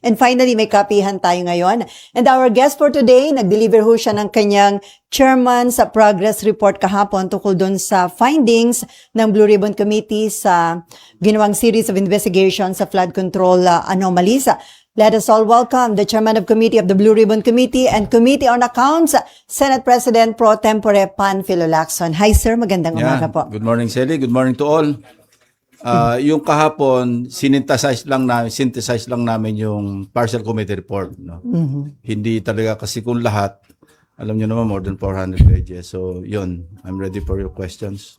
And finally, may kapihan tayo ngayon. And our guest for today, nag-deliver ho siya ng kanyang chairman sa progress report kahapon tungkol doon sa findings ng Blue Ribbon Committee sa ginawang series of investigation sa flood control anomalies. Let us all welcome the chairman of committee of the Blue Ribbon Committee and Committee on Accounts, Senate President Pro Tempore Panfilo Lacson. Hi sir, magandang umaga po. Good morning, Sally. Good morning to all. Yung kahapon, synthesize lang namin yung partial committee report. No? Hindi talaga kasi kung lahat, alam nyo naman, more than 400 pages. So, yun. I'm ready for your questions.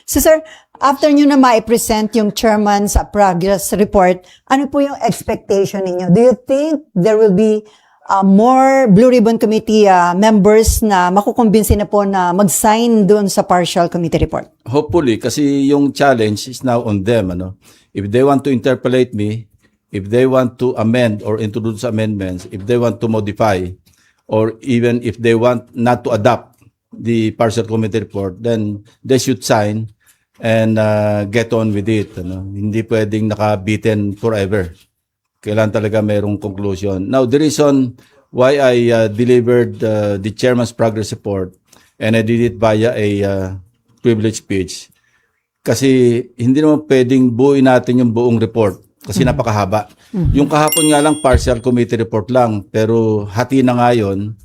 So, sir, after nyo na ma-present yung chairman's progress report, ano po yung expectation ninyo? Do you think there will be more Blue Ribbon Committee members na makukumbinsi na po na mag-sign doon sa partial committee report? Hopefully, kasi yung challenge is now on them. Ano? If they want to interpolate me, if they want to amend or introduce amendments, if they want to modify, or even if they want not to adopt the partial committee report, then they should sign and get on with it. Ano? Hindi pwedeng nakabiten forever. Kailan talaga mayroong conclusion. Now, the reason why I delivered the chairman's progress report and I did it via a privilege speech, kasi hindi naman pwedeng buuin natin yung buong report kasi napakahaba. Yung kahapon nga lang, partial committee report lang, pero hati na nga yun,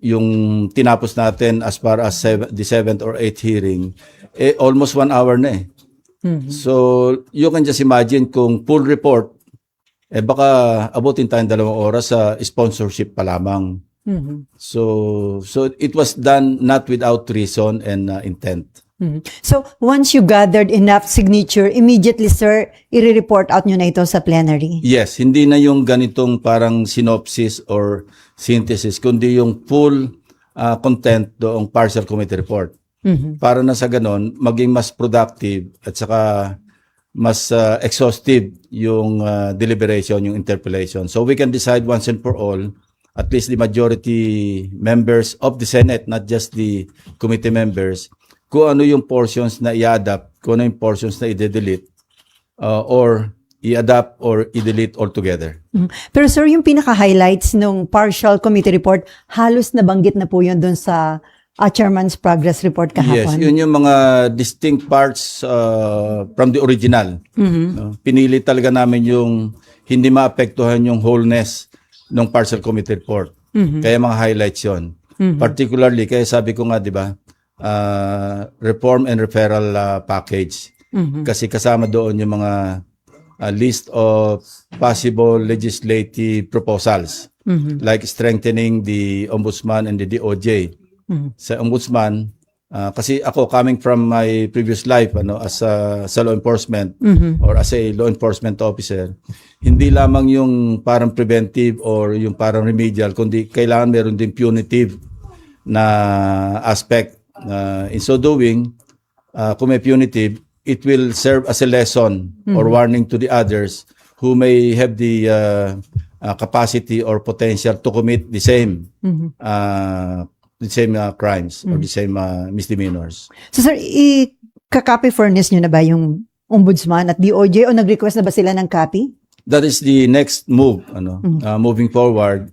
yung tinapos natin as far as the 7th or 8th hearing, almost 1 hour na eh. So, you can just imagine kung full report, baka abutin tayong 2 oras sa sponsorship pa lamang. So it was done not without reason and intent. So, once you gathered enough signature, immediately, sir, i-report out nyo na ito sa plenary? Yes, hindi na yung ganitong parang synopsis or synthesis, kundi yung full content doong partial committee report. Para na sa ganon, maging mas productive at saka mas exhaustive yung deliberation, yung interpellation. So we can decide once and for all, at least the majority members of the Senate, not just the committee members, kung ano yung portions na i-adapt, kung ano yung portions na i-delete, or i-adapt or i-delete altogether. Pero sir, yung pinaka-highlights ng partial committee report, halos nabanggit na po yun doon sa chairman's progress report kahapon. Yes, yun yung mga distinct parts from the original. No? Pinili talaga namin yung hindi maapektuhan yung wholeness ng partial committee report. Kaya mga highlights yun. Particularly, kaya sabi ko nga, di ba, reform and referral package. Kasi kasama doon yung mga list of possible legislative proposals, like strengthening the Ombudsman and the DOJ. Sa Ombudsman, kasi ako coming from my previous life as sa law enforcement or as a law enforcement officer, hindi lamang yung parang preventive or yung parang remedial, kundi kailangan meron din punitive na aspect. In so doing, kung may punitive, it will serve as a lesson or warning to the others who may have the capacity or potential to commit the same crimes or the same misdemeanors. So sir, i-copy furnace nyo na ba yung Ombudsman at DOJ o nag-request na ba sila ng copy? That is the next move. Moving forward,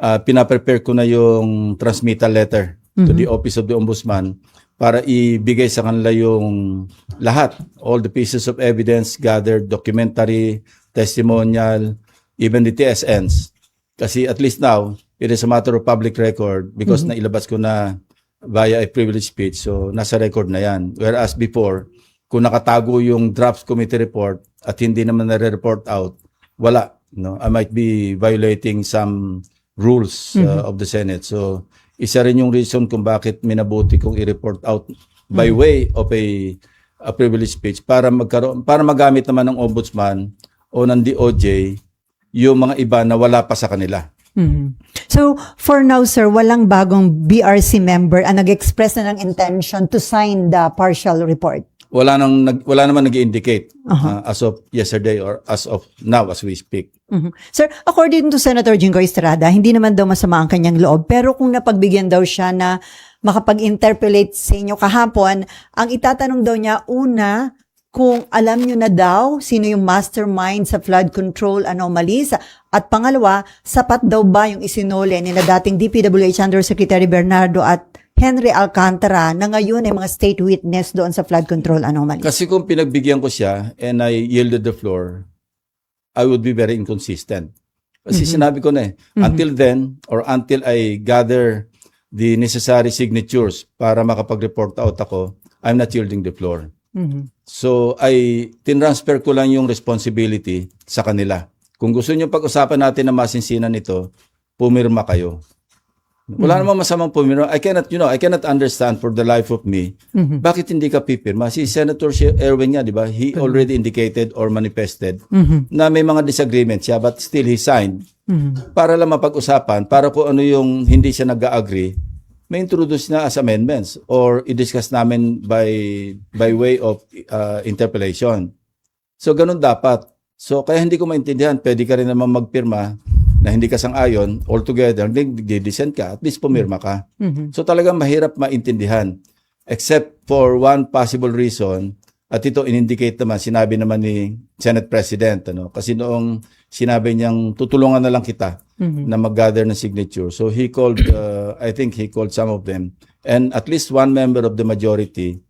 pinaprepare ko na yung transmittal letter to the Office of the Ombudsman para ibigay sa kanila yung lahat, all the pieces of evidence gathered, documentary, testimonial, even the TSNs. Kasi at least now, it is a matter of public record because nailabas ko na via a privilege speech, so nasa record na yan. Whereas before, kung nakatago yung draft committee report at hindi naman nare-report out, wala. No? I might be violating some rules of the Senate. So, isa rin yung reason kung bakit minabuti kong i-report out by way of a privilege speech para magamit naman ng Ombudsman o ng DOJ yung mga iba na wala pa sa kanila. So, for now, sir, walang bagong BRC member ang nag-express na ng intention to sign the partial report? Wala naman nag-indicate as of yesterday or as of now as we speak. Sir, according to Senator Jinggoy Estrada, hindi naman daw masama ang kanyang loob, pero kung napagbigyan daw siya na makapag-interpolate sa inyo kahapon, ang itatanong daw niya, una, kung alam nyo na daw sino yung mastermind sa flood control anomalies. At pangalawa, sapat daw ba yung isinole nila dating DPWH Undersecretary Bernardo at Henry Alcantara na ngayon ay mga state witness doon sa flood control anomalies? Kasi kung pinagbigyan ko siya and I yielded the floor, I would be very inconsistent. Kasi sinabi ko na until then or until I gather the necessary signatures para makapag-report out ako, I'm not yielding the floor. So, tinransfer ko lang yung responsibility sa kanila. Kung gusto nyo pag-usapan natin na masinsinan nito, pumirma kayo. Wala namang masamang pumirma. I cannot understand for the life of me, bakit hindi ka pipirma? Si Senator Erwin nga, di ba? He already indicated or manifested na may mga disagreements siya, but still he signed. Para lang mapag-usapan, para kung ano yung hindi siya nag-agree, may introduce na as amendments or i-discuss namin by way of interpellation. So, ganun dapat. So, kaya hindi ko maintindihan, pwede ka rin naman magpirma na hindi ka sang-ayon, altogether, nag-dissent ka, at least pumirma ka. So, talagang mahirap maintindihan. Except for one possible reason, at ito in-indicate naman, sinabi naman ni Senate President, kasi noong sinabi niyang tutulungan na lang kita na mag-gather ng signature. So he called, I think he called some of them. And at least one member of the majority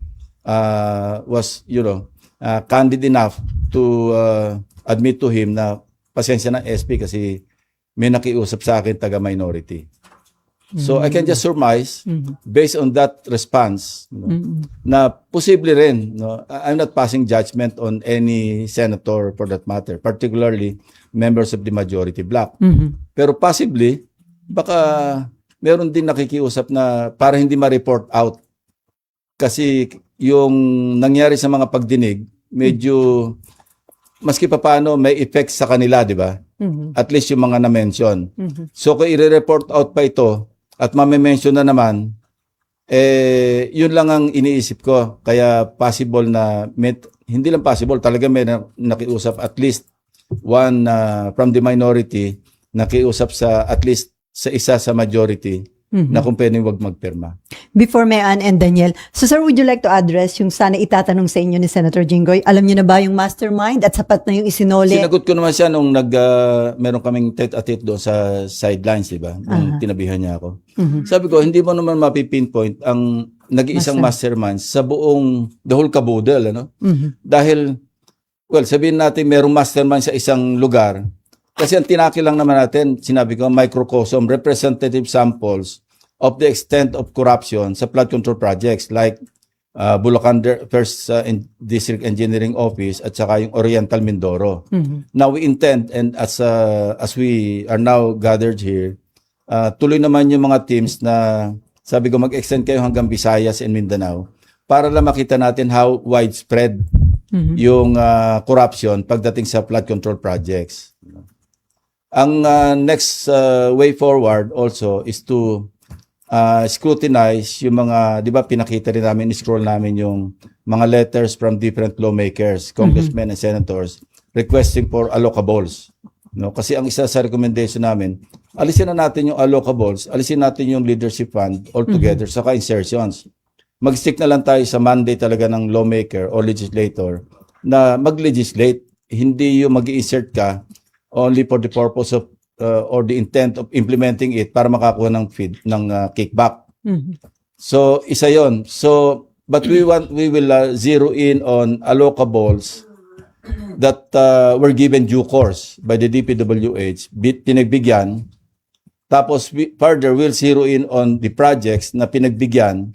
was, candid enough to admit to him na pasensya ng SP kasi may nakiusap sa akin taga-minority. So I can just surmise based on that response na posible rin, I'm not passing judgment on any senator for that matter, particularly members of the majority bloc. Pero possibly baka meron din nakikiusap na para hindi ma-report out kasi yung nangyari sa mga pagdinig medyo maski pa paano may effects sa kanila, di ba? At least yung mga na-mention. So kung i-report out pa ito at mame-mention na naman, yun lang ang iniisip ko. Kaya possible na, hindi lang possible, talaga may nakiusap at least one from the minority, nakiusap sa at least sa isa sa majority na kung pwede wag magpirma. Before Mayan and Daniel, so sir, would you like to address yung sana itatanong sa inyo ni Senator Jinggoy? Alam niyo na ba yung mastermind at sapat na yung isinole? Sinagot ko naman siya nung meron kaming tete-a-tete doon sa sidelines, di ba? Nung tinabihan niya ako. Sabi ko, hindi mo naman mapipinpoint ang nag-iisang mastermind sa buong the whole caboodle, Dahil, well, sabihin natin merong mastermind sa isang lugar. Kasi ang tinaki lang naman natin, sinabi ko, microcosm, representative samples of the extent of corruption sa flood control projects like Bulacan First District Engineering Office at saka yung Oriental Mindoro. Now we intend, and as we are now gathered here, tuloy naman yung mga teams na sabi ko mag-extend kayo hanggang Visayas and Mindanao para lang makita natin how widespread yung corruption pagdating sa flood control projects. Ang next way forward also is to scrutinize yung mga, di ba pinakita rin namin, scroll namin yung mga letters from different lawmakers, congressmen and senators requesting for allocables. Kasi ang isa sa recommendation namin, alisin na natin yung allocables, alisin natin yung leadership fund altogether, saka insertions. Mag-stick na lang tayo sa mandate talaga ng lawmaker or legislator na mag-legislate, hindi yung mag-insert ka only for the purpose of or the intent of implementing it para makakuha ng kickback. So isa yon. So but we will zero in on allocables that were given due course by the DPWH, pinagbigyan. Tapos further we'll zero in on the projects na pinagbigyan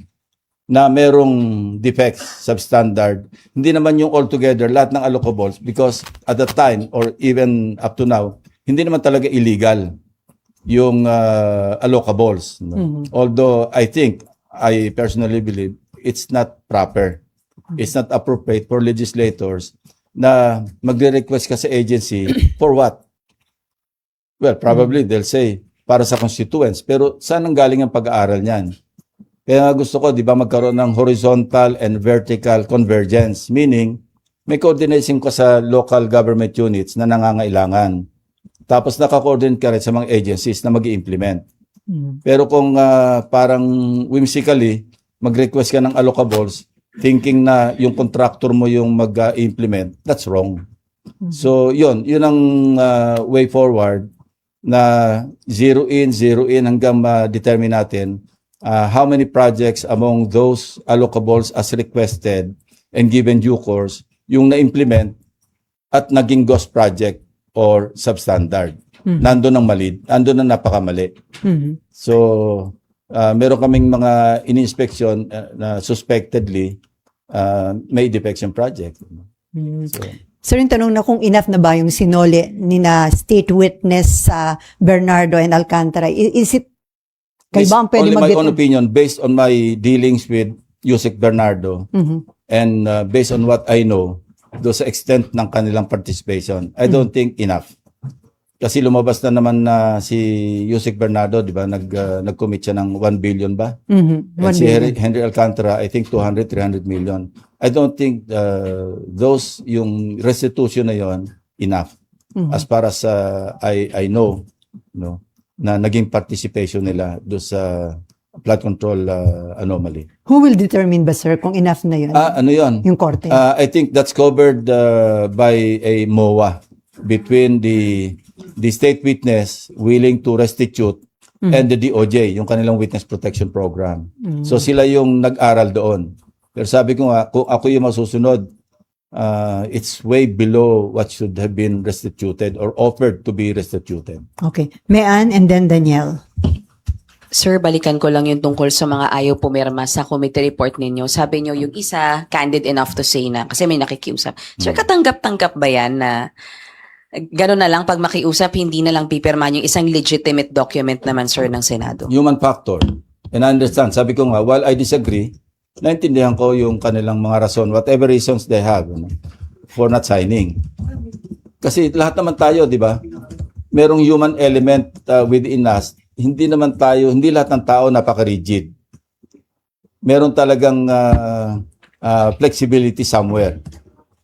na merong defects, substandard. Hindi naman yung altogether, lahat ng allocables, because at that time, or even up to now, hindi naman talaga illegal yung allocables. Although I personally believe, it's not proper. It's not appropriate for legislators na magre-request ka sa agency for what? Well, probably they'll say, para sa constituents. Pero saan ang galing ang pag-aaral niyan? Kaya nga gusto ko, di ba, magkaroon ng horizontal and vertical convergence. Meaning, may coordination ka sa local government units na nangangailangan. Tapos naka-coordinate ka rin sa mga agencies na mag-i-implement. Pero kung parang whimsically, mag-request ka ng allocables, thinking na yung contractor mo yung mag-implement, that's wrong. So, yun ang way forward na zero in hanggang ma-determine natin how many projects among those allocables as requested and given due course yung na-implement at naging ghost project or substandard. Nandun ang mali, nandun ang napakamali. So, meron kaming mga in-inspection na suspectedly may defection project. So, Sir, yung tanong na kung enough na ba yung sinole ni na state witness sa Bernardo and Alcantara, is it, kayo ba ang pwede only my own opinion based on my dealings with Yusek Bernardo and based on what I know, do sa extent ng kanilang participation, I don't think enough. Kasi lumabas na naman na si Yusek Bernardo, di ba, nag-commit siya ng 1 billion ba? And si Henry Alcantara, I think 200, 300 million. I don't think those, yung restitution na yon enough. As far as I know, no, na naging participation nila do sa flood control anomaly. Who will determine ba, sir, kung enough na yun? Ano yon? Yung korte? I think that's covered by a MOA between the state witness willing to restitute and the DOJ, yung kanilang witness protection program. So sila yung nag-aral doon. Pero sabi ko nga, kung ako yung masusunod, it's way below what should have been restituted or offered to be restituted. Okay. Mayan and then Danielle. Sir, balikan ko lang yung tungkol sa mga ayaw pumirma sa committee report ninyo. Sabi nyo, yung isa, candid enough to say na, kasi may nakikiusap. Sir, katanggap-tanggap ba yan na gano'n na lang, pag makiusap, hindi na lang pipirmahan yung isang legitimate document naman, sir, ng Senado? Human factor. And I understand. Sabi ko nga, while I disagree, naintindihan ko yung kanilang mga rason, whatever reasons they have, for not signing. Kasi lahat naman tayo, di ba? Merong human element within us. Hindi lahat ng tao napaka-rigid. Meron talagang flexibility somewhere.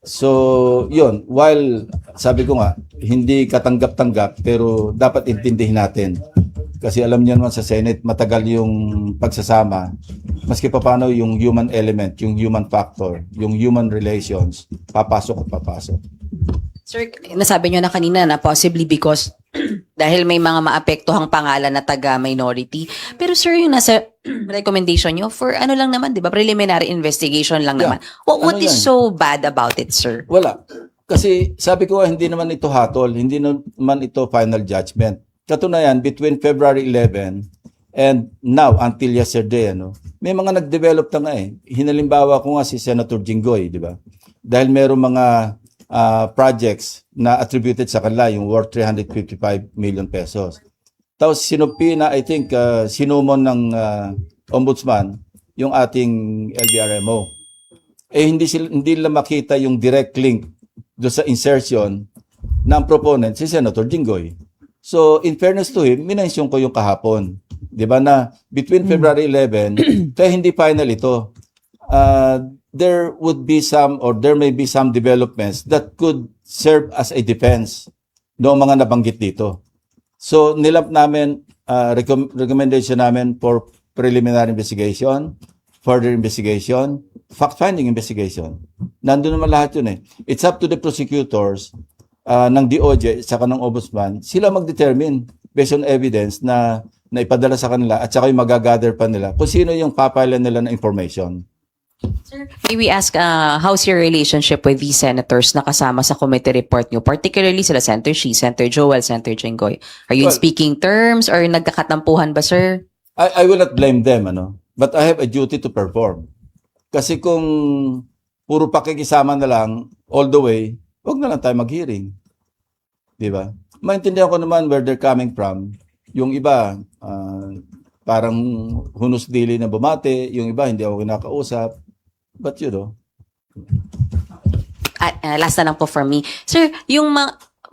So, yun. While, sabi ko nga, hindi katanggap-tanggap, pero dapat intindihin natin. Kasi alam niyo naman sa Senate, matagal yung pagsasama. Maski pa paano yung human element, yung human factor, yung human relations, papasok at papasok. Sir, nasabi nyo na kanina na possibly because dahil may mga maapektuhang pangalan na taga-minority. Pero sir, yung nasa recommendation nyo, for ano lang naman, di ba? Preliminary investigation lang naman. What is so bad about it, sir? Wala. Kasi sabi ko, hindi naman ito hatol, hindi naman ito final judgment. Katunayan, between February 11 and now until yesterday, may mga nag-develop na nga Hinalimbawa ko nga si Senator Jinggoy, di ba? Dahil merong mga projects na attributed sa kanila, yung worth 355 million pesos. Tapos sinupina, I think, sinumon ng ombudsman yung ating LBRMO. Hindi nila makita yung direct link do sa insertion ng proponent, si Senator Jinggoy. So, in fairness to him, minensyon ko yung kahapon. Di ba na between February 11, kaya hindi final ito, there would be some or there may be some developments that could serve as a defense noong mga nabanggit dito. So, nilap namin, recommendation namin for preliminary investigation, further investigation, fact-finding investigation. Nandun naman lahat yun It's up to the prosecutors ng DOJ saka ng Ombudsman, sila mag-determine based on evidence na ipadala sa kanila at saka yung magagather pa nila kung sino yung papalan nila na information. Sir, may we ask, how's your relationship with these senators na kasama sa committee report nyo? Particularly sila Senator Shi, Senator Joel, Senator Jinggoy. Are you in speaking terms or nagkakatampuhan ba, sir? I will not blame them, but I have a duty to perform. Kasi kung puro pakikisama na lang all the way, wag na lang tayo mag-hearing. Di ba? Maintindihan ko naman where they're coming from. Yung iba, parang hunos dili na bumate. Yung iba, hindi ako kinakausap. But Last na lang po for me. Sir,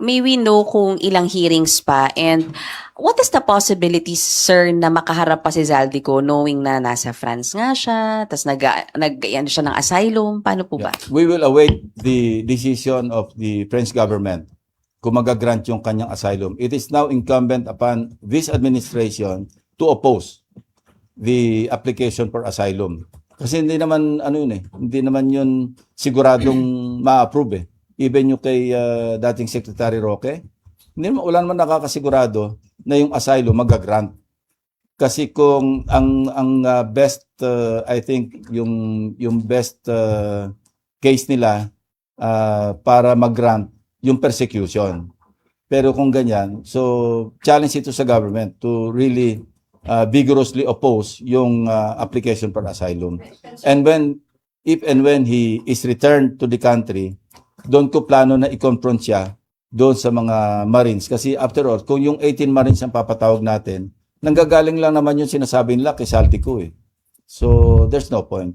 may we know kung ilang hearings pa and what is the possibility, sir, na makaharap pa si Zaldico knowing na nasa France nga siya, tas nag-iyan siya ng asylum? Paano po ba? We will await the decision of the French government kung mag-grant yung kanyang asylum. It is now incumbent upon this administration to oppose the application for asylum. Kasi hindi naman, hindi naman yun siguradong ma-approve eh. Even yung kay dating Secretary Roque, wala naman nakakasigurado na yung asylum mag-grant. Kasi kung ang best, I think, yung best case nila para mag-grant, yung persecution. Pero kung ganyan, so challenge ito sa government to really vigorously oppose yung application for asylum. And if and when he is returned to the country, doon ko plano na i-confront siya doon sa mga Marines. Kasi after all, kung yung 18 Marines ang papatawag natin, nanggagaling lang naman yung sinasabi nila kay Saldico eh. So, there's no point.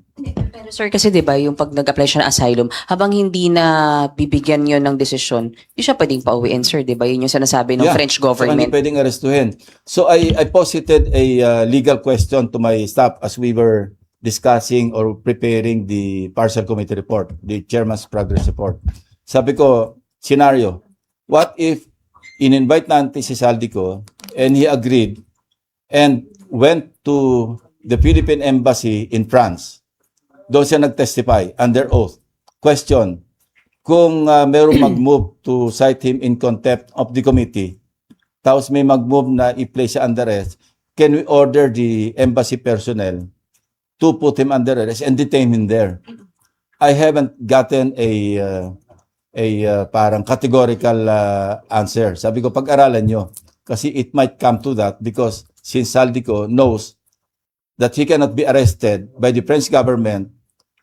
Pero sir, kasi 'di ba, yung pag nag-apply siya ng asylum, habang hindi na bibigyan yon ng desisyon, hindi siya pwedeng pauwiin, sir, 'di ba? Yun yung sinasabi ng French Saka government. hindi pwedeng arestuhin. So, I posited a legal question to my staff as we were discussing or preparing the partial committee report, the chairman's progress report. Sabi ko, scenario, what if in-invite natin si Saldico and he agreed and went to the Philippine Embassy in France. Doon siya nag-testify under oath. Question, kung merong mag-move to cite him in contempt of the committee, tapos may mag-move na i-place siya under arrest, can we order the embassy personnel to put him under arrest and detain him there? I haven't gotten a parang categorical answer. Sabi ko, pag-aralan nyo. Kasi it might come to that because since Saldico knows that he cannot be arrested by the French government,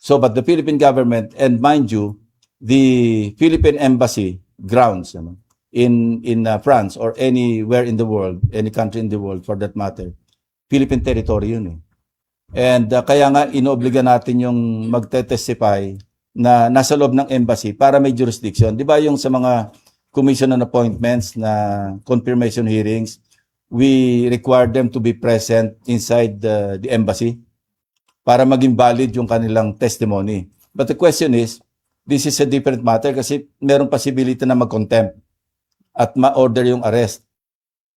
so but the Philippine government, and mind you, the Philippine embassy grounds in France or anywhere in the world, any country in the world for that matter, Philippine territory yun eh. And kaya nga inoobliga natin yung magte-testify na nasa loob ng embassy para may jurisdiction. Di ba yung sa mga commission on appointments na confirmation hearings, we require them to be present inside the embassy para maging valid yung kanilang testimony. But the question is, this is a different matter kasi meron possibility na mag-contempt at ma-order yung arrest.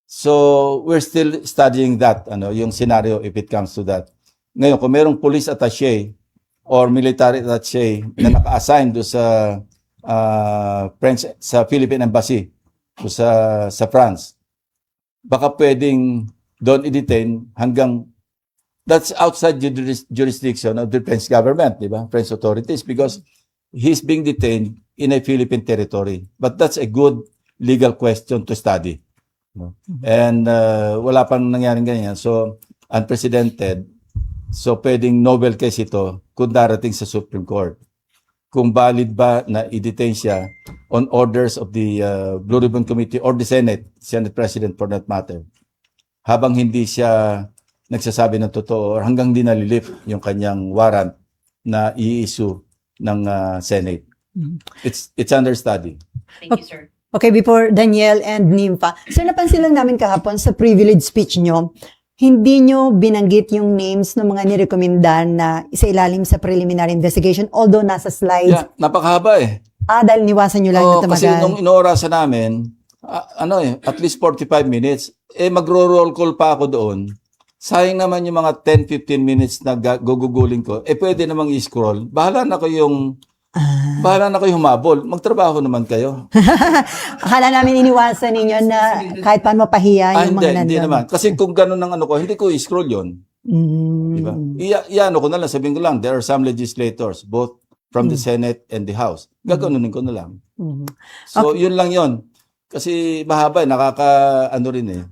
So, we're still studying that, yung scenario if it comes to that. Ngayon, kung merong police attaché or military attaché na naka-assign do sa French, sa Philippine Embassy, do sa France, baka pwedeng doon i-detain hanggang that's outside the jurisdiction of the French government, di ba? French authorities, because he's being detained in a Philippine territory. But that's a good legal question to study. No? And wala pang nangyaring ganyan. So, unprecedented. So, pwedeng novel case ito kung darating sa Supreme Court. Kung valid ba na i-detain siya on orders of the Blue Ribbon Committee or the Senate President for that matter, habang hindi siya nagsasabi ng totoo or hanggang di nalilift yung kanyang warrant na i-issue ng Senate. It's under study. Thank you, sir. Okay, before Daniel and Nympha, sir, napansin lang namin kahapon sa privilege speech nyo, hindi nyo binanggit yung names ng mga nirekomendan na isailalim sa preliminary investigation, although nasa slides. Yeah, napakahaba eh. Dahil niwasan nyo lang na tumagal. Kasi nung inoorasan namin, at least 45 minutes, magro-roll call pa ako doon. Sayang naman yung mga 10-15 minutes na guguguling ko. Pwede namang i-scroll. Bahala na kayo humabol. Magtrabaho naman kayo. Akala namin iniwasan ninyo na kahit paano mapahiya yung mga nandun. Hindi naman. Kasi kung ganun ang hindi ko i-scroll yun. Diba? Iano ko na lang, sabihin ko lang, there are some legislators, both from the Senate and the House. Gaganunin ko na lang. So, yun lang yun. Kasi mahaba, rin eh.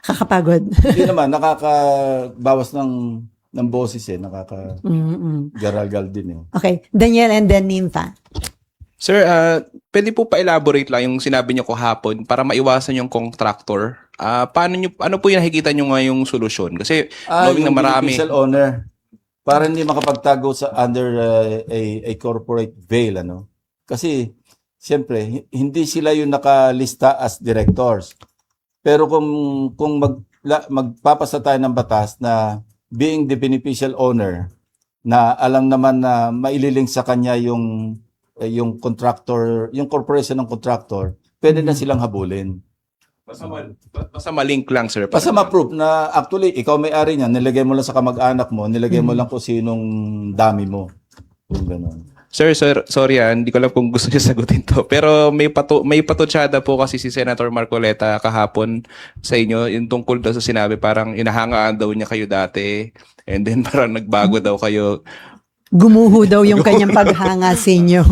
Kakapagod. Hindi naman, nakakabawas ng boses eh, nakaka-garalgal din eh. Okay, Daniel and then Nympha. Sir, pwede po pa-elaborate lang yung sinabi niyo kahapon para maiwasan yung contractor. Ano po yung nakikita niyo ngayong solusyon? Kasi knowing na marami. Beneficial owner, para hindi makapagtago sa under a corporate veil, Kasi, siyempre, hindi sila yung nakalista as directors. Pero kung magpapasa tayo ng batas na being the beneficial owner, na alam naman na maililing sa kanya yung contractor, yung corporation ng contractor, pwede na silang habulin. Basta malink lang, sir. Basta ma-prove na actually, ikaw may-ari niya, nilagay mo lang sa kamag-anak mo, nilagay mo lang kung sinong dami mo. Kung gano'n. Sir, sorry hindi ko lang kung gusto niyo sagutin to. Pero may patutsada po kasi si Senator Marcoleta kahapon sa inyo, yung tungkol daw sa sinabi, parang inahangaan daw niya kayo dati. And then parang nagbago daw kayo. Gumuho daw yung kanyang paghanga sa inyo.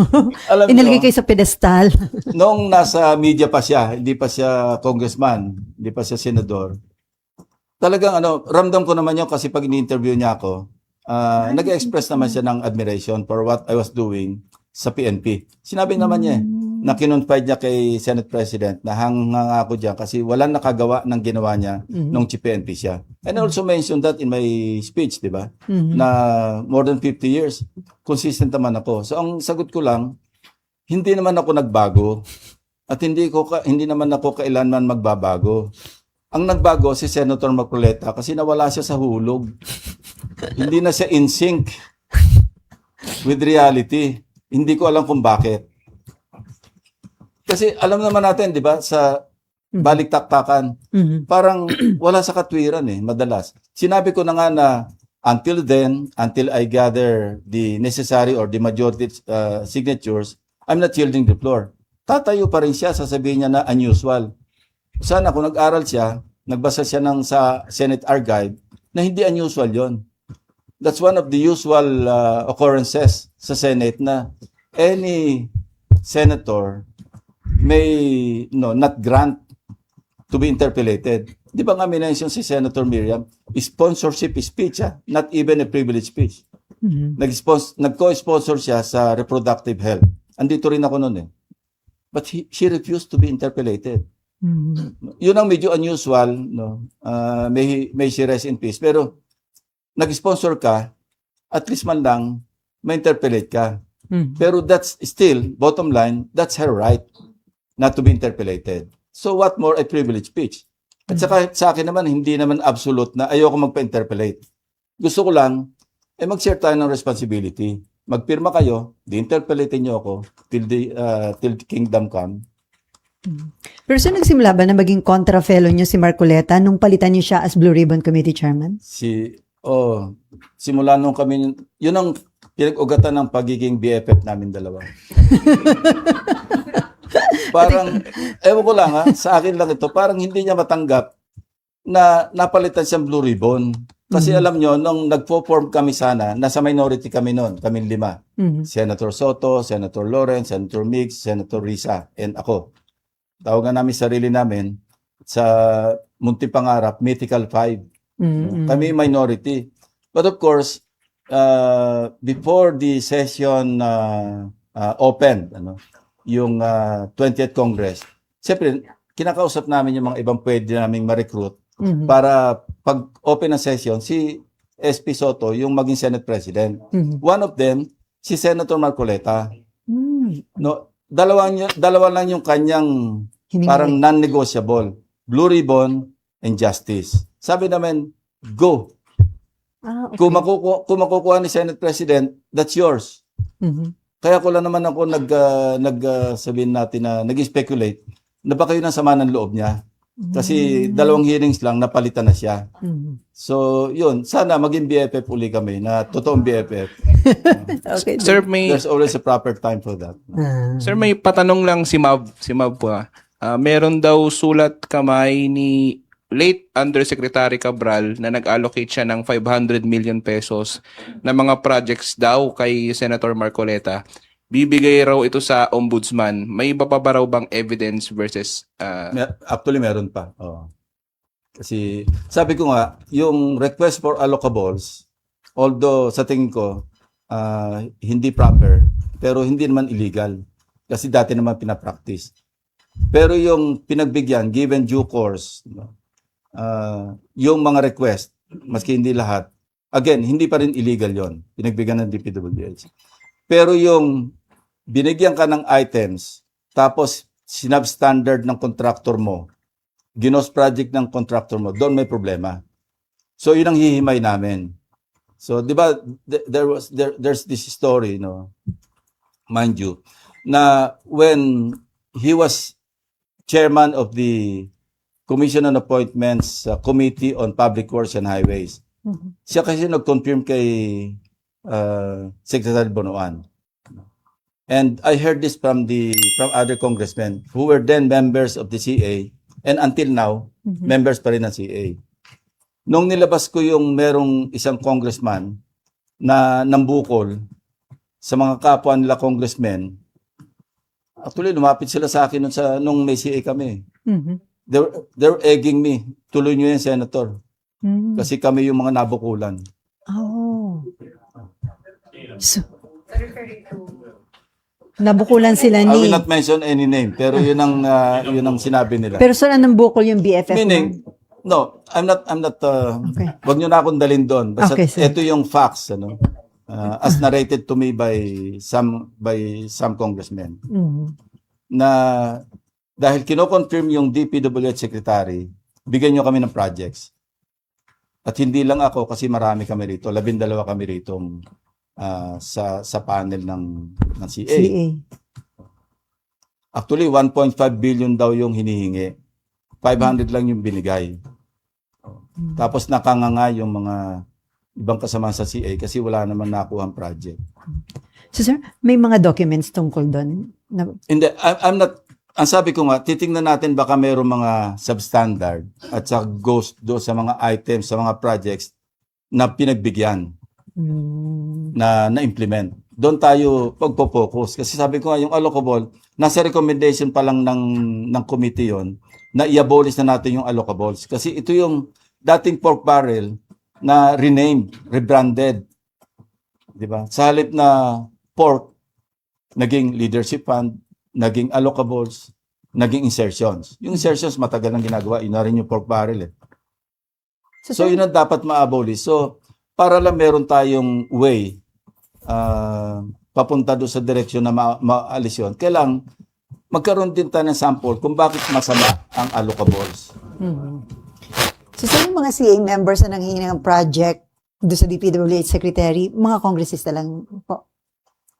Alam Inalagay nyo, kayo sa pedestal. Noong nasa media pa siya, hindi pa siya congressman, hindi pa siya senador, talagang ramdam ko naman yun kasi pag ini-interview niya ako, nag-express naman siya ng admiration for what I was doing sa PNP. Sinabi naman niya na kinonfide niya kay Senate President na hanga ako dyan kasi walang nakagawa ng ginawa niya nung PNP siya. And I also mentioned that in my speech, di ba? Na more than 50 years, consistent naman ako. So ang sagot ko lang, hindi naman ako nagbago at hindi naman ako kailanman magbabago. Ang nagbago si Senator Marcoleta kasi nawala siya sa hulog. Hindi na siya in sync with reality. Hindi ko alam kung bakit. Kasi alam naman natin, di ba, sa balik-taktakan, parang wala sa katwiran madalas. Sinabi ko na nga na until then, until I gather the necessary or the majority signatures, I'm not yielding the floor. Tatayo pa rin siya, sasabihin niya na unusual. Sana kung nag-aral siya, nagbasa siya sa Senate Archive, na hindi unusual yon. That's one of the usual occurrences sa Senate na any senator may not grant to be interpellated. Di ba nga minention si Senator Miriam, sponsorship speech, not even a privilege speech. Nag-co-sponsor siya sa reproductive health. Andito rin ako noon But she refused to be interpellated. Yun ang medyo unusual, may she rest in peace. Pero nag-sponsor ka, at least man lang, ma-interpellate ka. Pero that's still, bottom line, that's her right not to be interpellated. So what more a privilege speech? At saka sa akin naman, hindi naman absolute na ayoko magpa-interpellate. Gusto ko lang, mag-share tayo ng responsibility. Magpirma kayo, di-interpellate niyo ako till the kingdom come. Pero so nagsimula ba na maging kontra-fellow niyo si Marcoleta nung palitan niyo siya as Blue Ribbon Committee Chairman? Simula nung kami, yun ang pinag-ugatan ng pagiging BFF namin dalawa. Parang, ewan ko lang sa akin lang ito, parang hindi niya matanggap na napalitan siyang Blue Ribbon. Kasi alam nyo, nung nagpo-form kami sana, nasa minority kami noon, kami 5. Senator Soto, Senator Lawrence, Senator Mix, Senator Risa, and ako. Tawagan namin sarili namin sa Munti Pangarap, Mythical 5. Kami minority. But of course, before the session opened, yung 20th Congress, siyempre, kinakausap namin yung mga ibang pwede naming ma-recruit para pag open ng session, si SP Soto yung maging Senate President. One of them, si Senator Marcoleta. Dalawa lang yung kanyang parang non-negotiable. Blue Ribbon and Justice. Sabi namin, go. Okay. Kung makukuha ni Senate President, that's yours. Kaya ko lang naman ako sabihin natin na nag-speculate na ba kayo nang sama ng loob niya. Kasi 2 hearings lang, napalitan na siya. So, yun. Sana maging BFF uli kami na totoong BFF. Okay. Sir, There's always a proper time for that. Sir, may patanong lang si Mav po. Meron daw sulat kamay ni late Undersecretary Cabral na nag-allocate siya ng 500 million pesos na mga projects daw kay Senator Marcoleta. Bibigay raw ito sa ombudsman. May iba pa ba raw bang evidence versus... Actually, meron pa. Kasi sabi ko nga, yung request for allocables, although sa tingin ko, hindi proper, pero hindi naman illegal. Kasi dati naman pinapractice. Pero yung pinagbigyan, given due course, yung mga request, maski hindi lahat, again, hindi pa rin illegal yon. Pinagbigyan ng DPWH. Pero yung binigyan ka ng items, tapos sinabstandard ng contractor mo, ginos project ng contractor mo, doon may problema. So, yun ang hihimay namin. So, di ba, there's this story, mind you, na when he was chairman of the Commission on Appointments Committee on Public Works and Highways. Siya kasi nag-confirm kay Secretary Bonoan. And I heard this from other congressmen who were then members of the CA and until now, members pa rin ng CA. Nung nilabas ko yung merong isang congressman na nambukol sa mga kapwa nila congressmen, actually lumapit sila sa akin nung may CA kami. They're egging me. Tuloy nyo yan, Senator. Kasi kami yung mga nabukulan. Oh. So, nabukulan sila I will ni... not mention any name, pero yun ang sinabi nila. Pero saan ang bukol yung BFF mo? Meaning, no, I'm not, Okay. wag nyo na akong dalhin doon. Basta Okay, sir. ito yung facts, as narrated to me by some congressmen. Na dahil kino-confirm yung DPWH Secretary, bigyan nyo kami ng projects. At hindi lang ako, kasi marami kami rito, 12 kami rito sa panel ng CA. CA. Actually, 1.5 billion daw yung hinihingi. 500 lang yung binigay. Tapos nakanganga yung mga ibang kasama sa CA kasi wala naman nakuhang project. So sir, may mga documents tungkol doon? Hindi, I'm not, ang sabi ko nga, titingnan natin baka mayroong mga substandard at sa ghost do sa mga items, sa mga projects na pinagbigyan, na-implement. Doon tayo pagpo-focus. Kasi sabi ko nga, yung allocable, nasa recommendation pa lang ng committee yon na i-abolish na natin yung allocables. Kasi ito yung dating pork barrel na renamed, rebranded. Diba? Sa halip na pork, naging leadership fund, naging allocables, naging insertions. Yung insertions, matagal nang ginagawa. Yun na rin yung pork barrel. So, yun ang dapat ma-abolish. So, para lang meron tayong way papunta doon sa direksyon na maalis yun, kailang magkaroon din tayo ng sample kung bakit masama ang allocables. So sa yung mga CA members na nanghihingi ng project doon sa DPWH Secretary, mga kongresista lang po?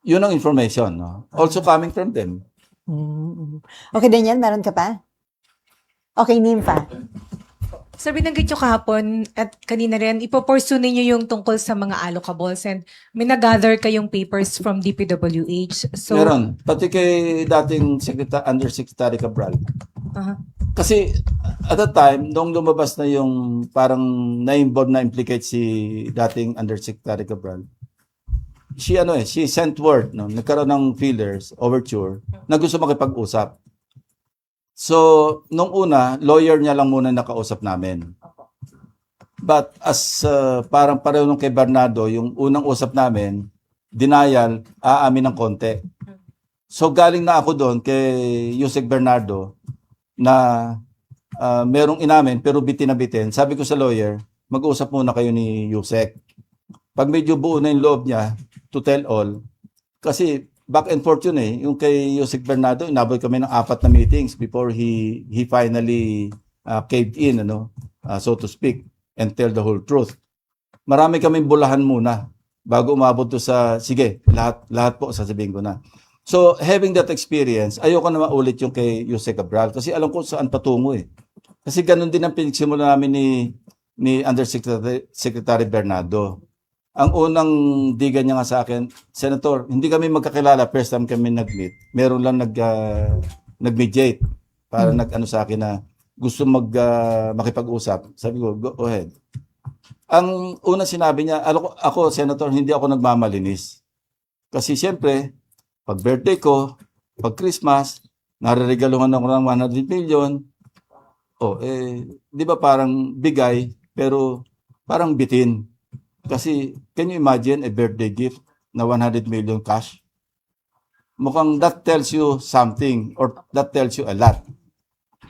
Yun ang information. No? Also coming from them. Okay, Daniel, meron ka pa? Okay, Nympha. Sir, binanggit nyo kahapon at kanina rin, ipopursue ninyo yung tungkol sa mga allocables and may nag-gather kayong papers from DPWH. So, Meron. Pati kay dating Undersecretary Cabral. Kasi at that time, nung lumabas na yung parang na-involve na implicate si dating Undersecretary Cabral, she sent word, no? Nagkaroon ng feelers, overture, na gusto makipag-usap. So, nung una, lawyer niya lang muna nakausap namin. But as parang pareho nung kay Bernardo, yung unang usap namin, denial, aamin ng konti. So, galing na ako doon kay Yusek Bernardo na merong inamin pero bitin na bitin. Sabi ko sa lawyer, mag-usap muna kayo ni Yusek. Pag medyo buo na yung loob niya, to tell all, kasi back and forth yun eh. Yung kay Yusek Bernardo, inabot kami ng 4 na meetings before he finally caved in, so to speak, and tell the whole truth. Marami kaming bulahan muna bago umabot to sa, sige, lahat po sasabihin ko na. So, having that experience, ayoko na maulit yung kay Yusek Cabral kasi alam ko saan patungo eh. Kasi ganun din ang pinagsimula namin ni Undersecretary Bernardo. Ang unang diga niya nga sa akin, Senator, hindi kami magkakilala, first time kami nag-meet. Meron lang nag-mediate para nag-ano sa akin na gusto makipag-usap. Sabi ko, go ahead. Ang unang sinabi niya, ako, Senator, hindi ako nagmamalinis. Kasi siyempre, pag birthday ko, pag Christmas, nare-regaluhan ako ng 100 million. Di ba parang bigay, pero parang bitin. Kasi, can you imagine a birthday gift na 100 million cash? Mukhang that tells you something or that tells you a lot.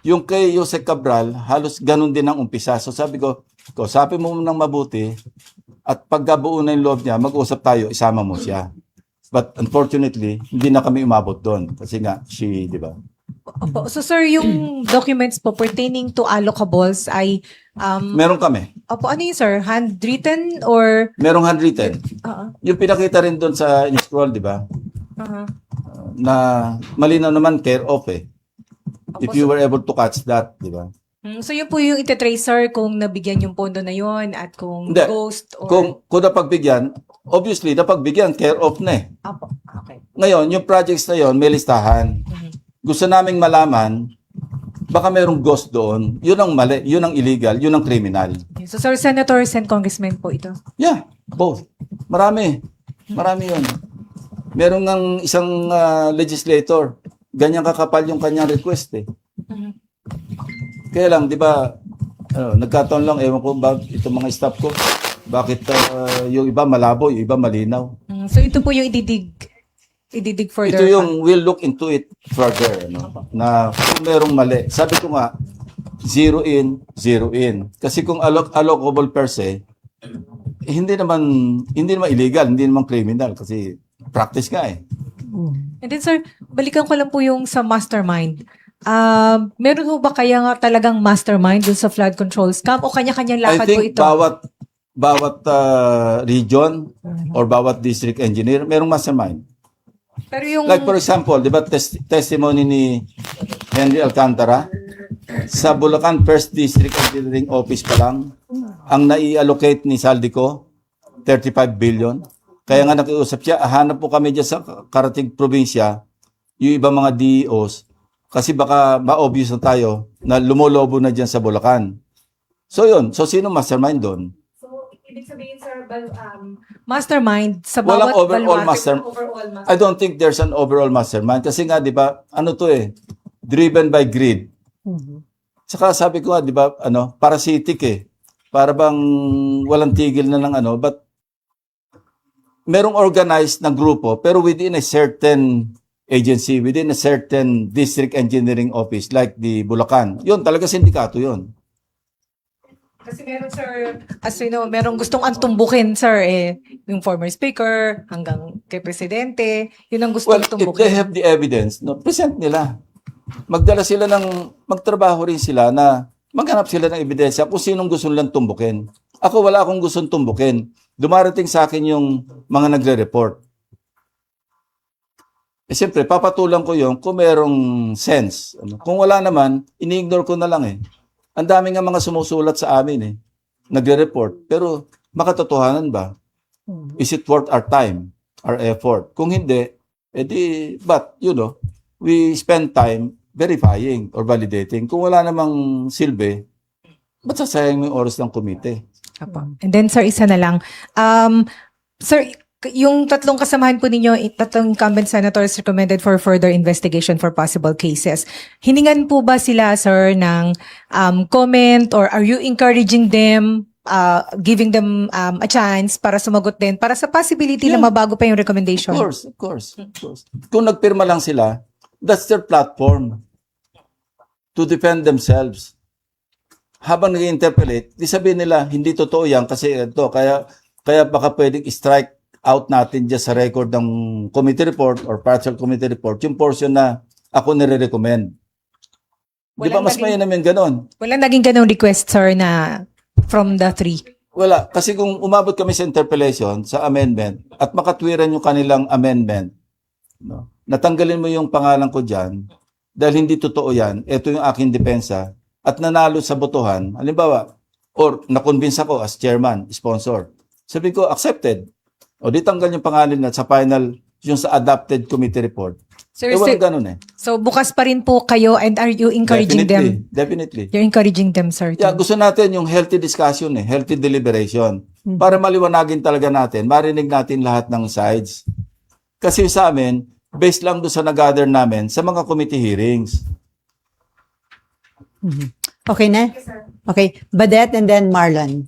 Yung kay Yusek Cabral, halos ganun din ang umpisa. So sabi ko, kausapin mo nang mabuti at pagkabuo na yung loob niya, mag-usap tayo, isama mo siya. But unfortunately, hindi na kami umabot doon. Kasi nga, di ba? Opo. So sir, yung documents po pertaining to allocables ay... Meron kami. Opo, ano yun sir? Handwritten or... Merong handwritten. Yung pinakita rin doon sa in-scroll, di ba? Na malinaw naman care of eh. Opo, If you were able to catch that, di ba? So yun po yung ititrace, sir, kung nabigyan yung pondo na yon at kung Hindi. ghost or... Kung napagbigyan, obviously, napagbigyan, care of na eh. Apo, okay. Ngayon, yung projects na yon may listahan. Gusto naming malaman, baka merong ghost doon. Yun ang mali, yun ang illegal, yun ang criminal. So, sir, senators and congressmen po ito. Yeah, both. Marami. Marami yun. Meron ng isang legislator, ganyan kakapal yung kanyang request eh. Kaya lang, di ba, nagkataon lang, ewan ko ba, itong mga staff ko, bakit yung iba malabo, yung iba malinaw. So ito po yung ididig further. Ito yung we'll look into it further, no? Na kung merong mali. Sabi ko nga, zero in, zero in. Kasi kung allocable per se, hindi naman illegal, hindi naman criminal kasi practice nga eh. And then, sir, balikan ko lang po yung sa mastermind. Meron ho ba kaya nga talagang mastermind dun sa flood control scam o kanya-kanyang I lakad po think ito? bawat region or bawat district engineer, merong mastermind. Pero yung... Like for example, di ba testimony ni Henry Alcantara, sa Bulacan First District Engineering Office pa lang, ang nai-allocate ni Saldico, 35 billion. Kaya nga nakiusap siya, hanap po kami dyan sa karating probinsya, yung ibang mga DEOs, kasi baka ma-obvious na tayo na lumolobo na dyan sa Bulacan. So yun, so sino mastermind doon? So, ibig sabihin, sir, mastermind sa Walang bawat overall baluarte, mastermind. overall mastermind. I don't think there's an overall mastermind kasi nga 'di ba ano to eh driven by greed. Saka sabi ko nga 'di ba parasitic eh. Para bang walang tigil na ng but merong organized na grupo pero within a certain agency, within a certain district engineering office like the Bulacan. 'Yun talaga sindikato 'yun. Kasi meron, sir, as we know, merong gustong antumbukin, sir, yung former speaker hanggang kay presidente, yun ang gustong Well, if tumbukin. they have the evidence, present nila. Magdala sila magtrabaho rin sila na maghanap sila ng ebidensya kung sinong gusto nilang tumbukin. Ako wala akong gustong tumbukin. Dumarating sa akin yung mga nagre-report. Siyempre, papatulang ko yung kung merong sense. Kung wala naman, ini-ignore ko na lang eh. Ang dami nga mga sumusulat sa amin eh. Nagre-report. Pero makatotohanan ba? Is it worth our time, our effort? Kung hindi, but we spend time verifying or validating. Kung wala namang silbi, ba't sasayang yung oras ng komite? Apo. And then, sir, isa na lang. Sir, yung tatlong kasamahan po ninyo, tatlong incumbent senators recommended for further investigation for possible cases. Hiningan po ba sila, sir, ng comment or are you encouraging them, giving them a chance para sumagot din, para sa possibility na mabago pa yung recommendation? Of course. Kung nagpirma lang sila, that's their platform to defend themselves. Habang nag-interpolate, di sabihin nila, hindi totoo yan kasi ito, kaya baka pwedeng strike out natin dyan sa record ng committee report or partial committee report, yung portion na ako nire-recommend. Di ba mas mainam yung ganon? Walang naging ganong request, sir, na from the three? Wala. Kasi kung umabot kami sa interpellation, sa amendment, at makatwiran yung kanilang amendment, natanggalin mo yung pangalan ko dyan, dahil hindi totoo yan, ito yung aking depensa, at nanalo sa botohan, halimbawa, or nakonvince ako as chairman, sponsor, sabi ko, accepted. O di tanggal yung pangalan na sa final, yung sa adopted committee report. Sir, Walang ganun eh. so bukas pa rin po kayo and are you encouraging them? Definitely. You're encouraging them, sir. Yeah, gusto natin yung healthy discussion healthy deliberation. Para maliwanagin talaga natin, marinig natin lahat ng sides. Kasi sa amin, based lang doon sa nag-gather namin sa mga committee hearings. Okay na? Okay. Badet and then Marlon.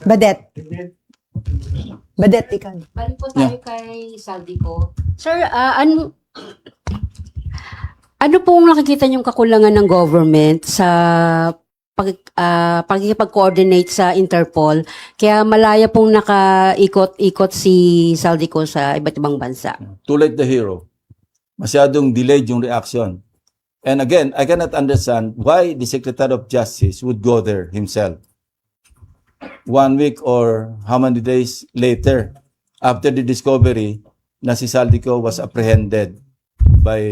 Badet, ikaw. Balik po tayo kay Saldico. Sir, ano pong nakikita niyong kakulangan ng government sa pagkikipag-coordinate sa Interpol? Kaya malaya pong nakaikot-ikot si Saldico sa iba't ibang bansa. Too late the hero. Masyadong delayed yung reaction. And again, I cannot understand why the Secretary of Justice would go there himself. 1 week or how many days later, after the discovery na si Saldico was apprehended by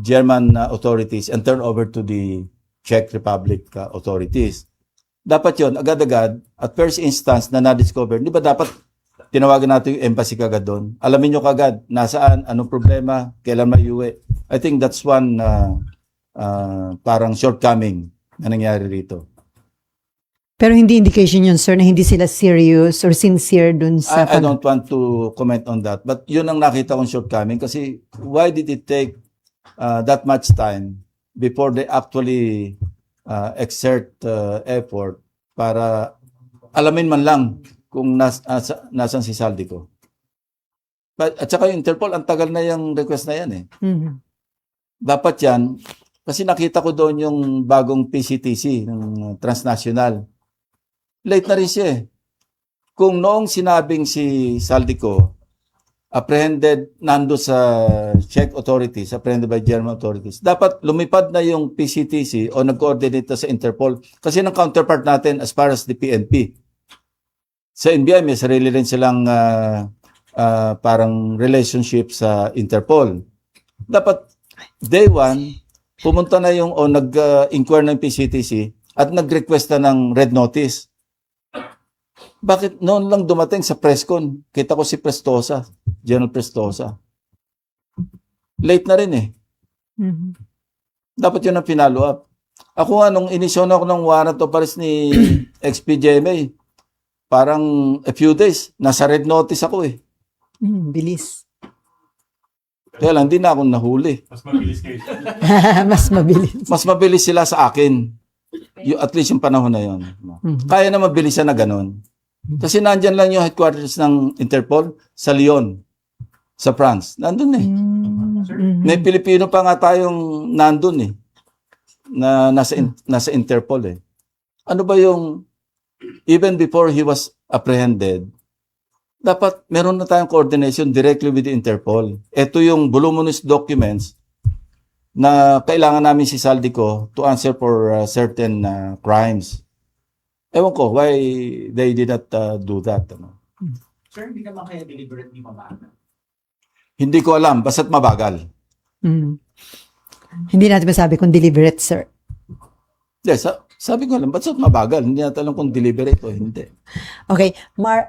German authorities and turned over to the Czech Republic authorities. Dapat yon agad-agad at first instance na na-discover, di ba dapat tinawagan natin yung embassy kagad doon? Alamin nyo kagad, nasaan, anong problema, kailan maiuwi. I think that's one parang shortcoming na nangyari rito. Pero hindi indication yun, sir, na hindi sila serious or sincere dun sa... I don't want to comment on that. But yun ang nakita kong shortcoming kasi why did it take that much time before they actually exert effort para alamin man lang kung nasan si Saldico. At saka yung Interpol, ang tagal na yung request na yan eh. Mhm. Dapat yan, kasi nakita ko doon yung bagong PCTC ng transnational. Late na rin siya eh. Kung noong sinabing si Saldico, apprehended nando sa Czech authorities, apprehended by German authorities, dapat lumipad na yung PCTC o nag-coordinate na sa Interpol. Kasi ng counterpart natin as far as the PNP. Sa NBI, may sarili rin silang parang relationship sa Interpol. Dapat day one, pumunta na yung o nag-inquire ng PCTC at nag-request na ng red notice. Bakit noon lang dumating sa presscon? Kita ko si Prestosa, General Prestosa. Late na rin eh. Mhm. Dapat yun ang pinalo up. Ako nga, nung inisyon ako ng warrant of arrest ni XPGMA, parang a few days, nasa red notice ako eh. Bilis. Kaya lang, di na ako nahuli. Mas mabilis. Mas mabilis sila sa akin. At least yung panahon na yun. Kaya na mabilisan na ganun. Kasi nandyan lang yung headquarters ng Interpol sa Lyon, sa France. Nandun eh. May Pilipino pa nga tayong nandun eh. Na nasa Interpol eh. Ano ba yung, even before he was apprehended, dapat meron na tayong coordination directly with the Interpol. Ito yung voluminous documents na kailangan namin si Saldico to answer for certain crimes. Ewan ko, why they did not do that. Ano? Sir, hindi naman kaya deliberately mabagal. Hindi ko alam, basta't mabagal. Hindi natin masabi kung deliberate, sir. Yes, sabi ko alam, basta't mabagal. Hindi natin alam kung deliberate o hindi. Okay.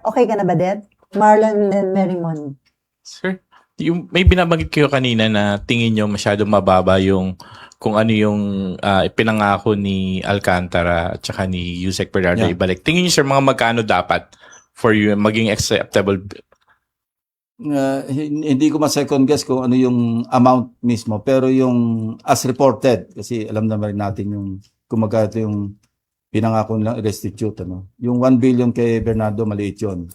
Okay ka na ba, Ded? Marlon and Merrimon. Sir, yung may binabanggit kayo kanina na tingin nyo masyado mababa yung kung ano yung ipinangako ni Alcantara at saka ni Yusek Bernardo Yeah. ibalik. Tingin nyo, sir, mga magkano dapat for you maging acceptable? Hindi ko ma-second guess kung ano yung amount mismo, pero yung as reported, kasi alam naman rin natin yung kung magkano yung pinangako nilang restitute. Ano? Yung 1 billion kay Bernardo, maliit yun.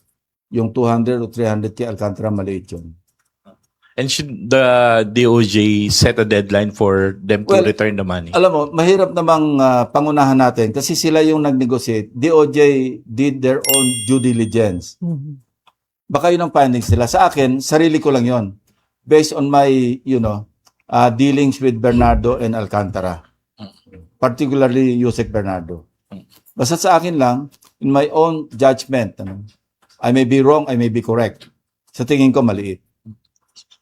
Yung 200 o 300 kay Alcantara, maliit yun. And should the DOJ set a deadline for them to Well, return the money? Alam mo, mahirap namang pangunahan natin kasi sila yung nag-negotiate. DOJ did their own due diligence. Baka yun ang findings nila. Sa akin, sarili ko lang yon. Based on my, dealings with Bernardo and Alcantara. Particularly Yusek Bernardo. Basta sa akin lang, in my own judgment, I may be wrong, I may be correct. Sa tingin ko, maliit.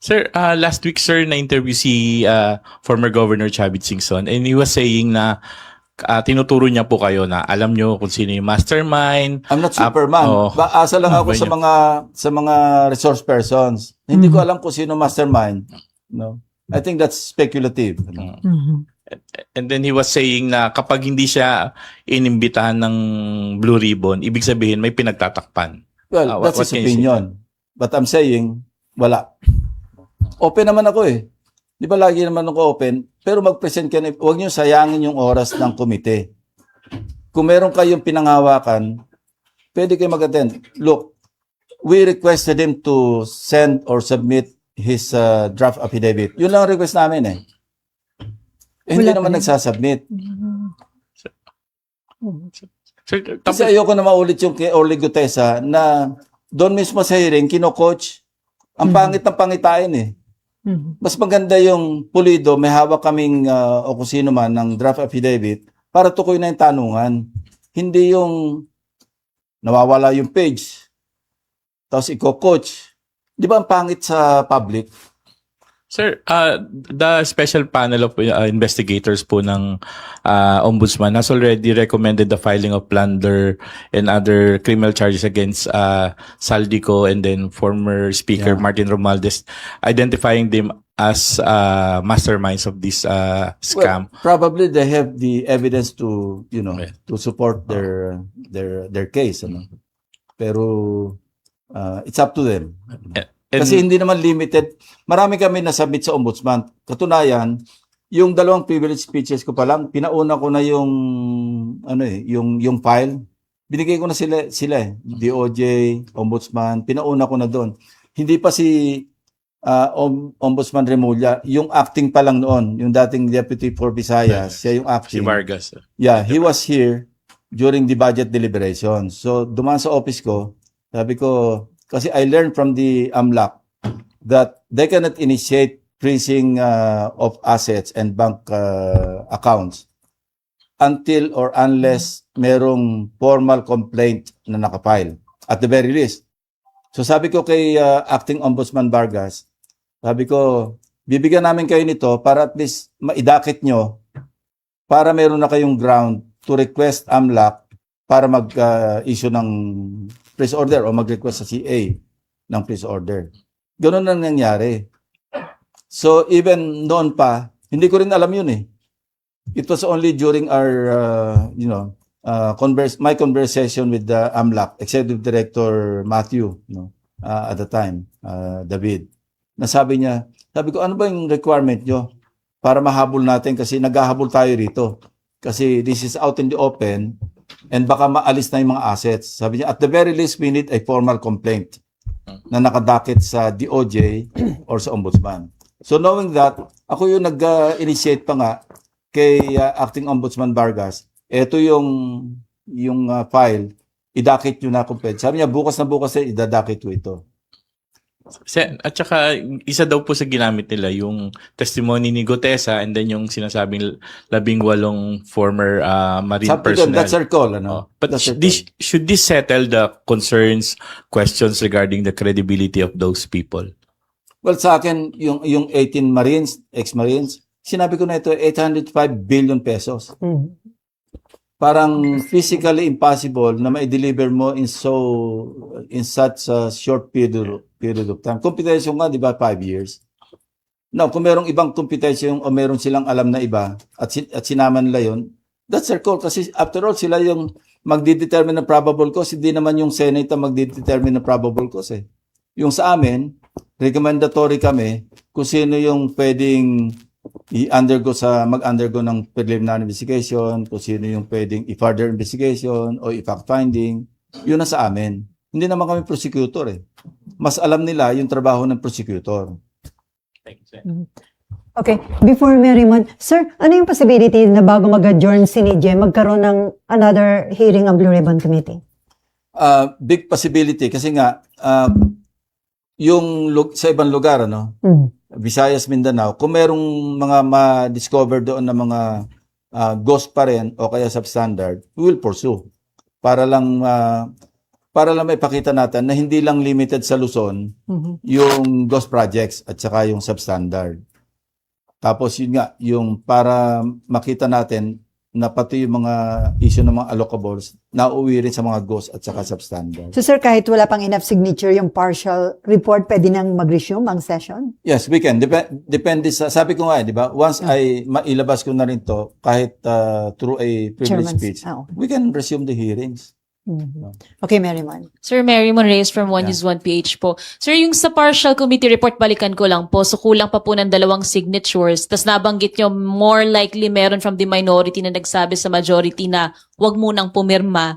Sir, last week, sir, na-interview si former Governor Chavit Singson and he was saying na tinuturo niya po kayo na alam nyo kung sino yung mastermind. I'm not Superman. Asa lang ako sa mga resource persons. Hindi ko alam kung sino mastermind. No? I think that's speculative. And then he was saying na kapag hindi siya inimbitahan ng Blue Ribbon, ibig sabihin may pinagtatakpan. Well, that's what his can you say? opinion. But I'm saying, wala. Open naman ako eh. Di ba lagi naman ako open? Pero mag-present ka na, huwag niyo sayangin yung oras ng komite. Kung meron kayong pinanghawakan, pwede kayo mag-attend. Look, we requested him to send or submit his draft affidavit. Yun lang ang request namin eh. Hindi Wala pa naman rin. nagsasubmit. Sir, Kasi ayoko na maulit yung kay Orly Gutesa na doon mismo sa hearing, kino-coach. Ang pangit ng pangitain eh. Mas maganda yung pulido, may hawak kaming o kung sino man ng draft affidavit para tukoy na yung tanungan. Hindi yung nawawala yung page. Tapos iko-coach. Di ba ang pangit sa public? Sir, the special panel of investigators po ng Ombudsman has already recommended the filing of plunder and other criminal charges against Saldico and then former Speaker Yeah. Martin Romualdez, identifying them as masterminds of this scam. Well, probably they have the evidence to, Yeah. to support their case, ano. Pero it's up to them. And- Kasi hindi naman limited. Marami kami nasubmit sa ombudsman. Katunayan, yung dalawang privilege speeches ko pa lang, pinauna ko na yung yung file. Binigay ko na sila DOJ, ombudsman, pinauna ko na doon. Hindi pa si Ombudsman Remulla, yung acting pa lang noon, yung dating Deputy for Visayas, siya yung Si acting. Vargas. Yeah, he was here during the budget deliberation. So, dumaan sa office ko, sabi ko, kasi I learned from the AMLAC that they cannot initiate freezing of assets and bank accounts until or unless merong formal complaint na nakapile, at the very least. So, sabi ko kay Acting Ombudsman Vargas, sabi ko, bibigyan namin kayo nito para at least maidakit nyo para meron na kayong ground to request AMLAC para mag-issue ng freeze order o mag-request sa CA ng freeze order. Ganun ang nangyari. So even noon pa, hindi ko rin alam yun eh. It was only during our, my conversation with the AMLAC, Executive Director Matthew, at the time, David, nasabi niya, sabi ko, ano ba yung requirement nyo para mahabol natin kasi naghahabol tayo rito. Kasi this is out in the open and baka maalis na yung mga assets. Sabi niya, at the very least, we need a formal complaint na nakadakit sa DOJ or sa Ombudsman. So knowing that, ako yung nag-initiate pa nga kay Acting Ombudsman Vargas, eto yung file, idakit nyo na kung pwede. Sabi niya, bukas na idadakit ko ito. At saka, isa daw po sa ginamit nila yung testimony ni Gutesa and then yung sinasabing 18 former Marine Sabi ko, personnel. that's her call. But That's her call. should this settle the concerns, questions regarding the credibility of those people? Well, sa akin, yung 18 Marines, ex-Marines, sinabi ko na ito, 805 billion pesos. Parang physically impossible na ma-deliver mo in such a short period of time. Computation nga, di ba, 5 years. Now, kung merong ibang computation o meron silang alam na iba at sinama nila yun, that's their call. Kasi after all, sila yung magdidetermine ng probable cause. Hindi naman yung Senate ang magdidetermine ng probable cause eh. Yung sa amin, recommendatory kami kung sino yung pwedeng mag-undergo ng preliminary investigation, kung sino yung pwedeng i-further investigation o i-fact finding, yun na sa amin. Hindi naman kami prosecutor eh. Mas alam nila yung trabaho ng prosecutor. Okay, before Merrimon, sir, ano yung possibility na bago mag-adjourn si NIJE, magkaroon ng another hearing ang Blue Ribbon Committee? Big possibility kasi nga sa ibang lugar Visayas, Mindanao, kung merong mga ma-discover doon na mga ghost pa rin o kaya substandard, we will pursue para lang may pakita natin na hindi lang limited sa Luzon yung ghost projects at saka yung substandard. Tapos yun nga, yung para makita natin na pati yung mga issue ng mga allocables na uuwi rin sa mga ghost at saka substandard. So sir, kahit wala pang enough signature yung partial report, pwede nang mag-resume ang session? Yes, we can. Depende sa, sabi ko nga, di ba? Once ay mailabas ko na rin to, kahit through a privilege Chairman's- speech, okay. we can resume the hearings. Okay, Merrimon. Sir Mary Monreyes from One News 1PH po. Sir, yung sa partial committee report, balikan ko lang po. So, kulang pa po ng 2 signatures. Tapos nabanggit nyo, more likely meron from the minority na nagsabi sa majority na wag munang pumirma.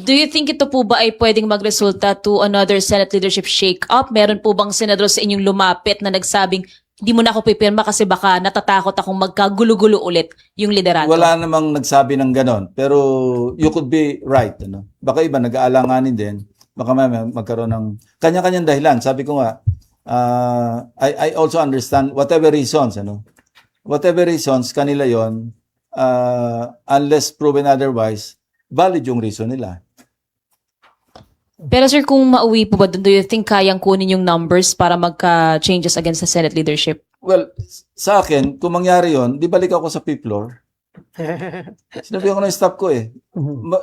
Do you think ito po ba ay pwedeng magresulta to another Senate leadership shake-up? Meron po bang senador sa inyong lumapit na nagsabing, hindi mo na ako pipirma kasi baka natatakot akong magkagulo-gulo ulit yung liderato? Wala namang nagsabi ng ganon. Pero you could be right. Baka iba nag-aalanganin din. Baka magkaroon ng kanya-kanyang dahilan. Sabi ko nga, I also understand whatever reasons. Whatever reasons, kanila yon, unless proven otherwise, valid yung reason nila. Pero sir, kung mauwi po ba doon, do you think kayang kunin yung numbers para magka-changes against the Senate leadership? Well, sa akin, kung mangyari yon, di balik ako sa fifth floor. Sinabi ko ng staff ko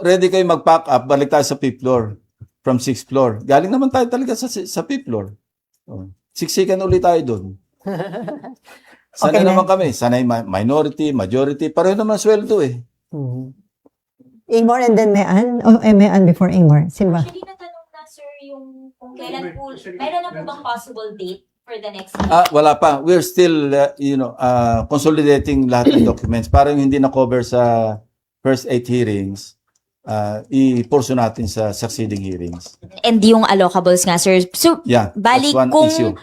ready kayo mag-pack up, balik tayo sa fifth floor from sixth floor. Galing naman tayo talaga sa fifth floor. Siksikan ulit tayo doon. Sanay Okay na. naman kami. Sanay minority, majority. Pareho naman sweldo Ingmar and then Mean? Mean before Ingmar. Sino ba? Actually, natanong na, sir, yung kung kailan po, meron na po bang possible date for the next Wala pa. We're still, consolidating lahat ng documents. Parang hindi na-cover sa first 8 hearings. I-portion natin sa succeeding hearings. And yung allocables nga, sir. So, Yeah, bali that's one issue.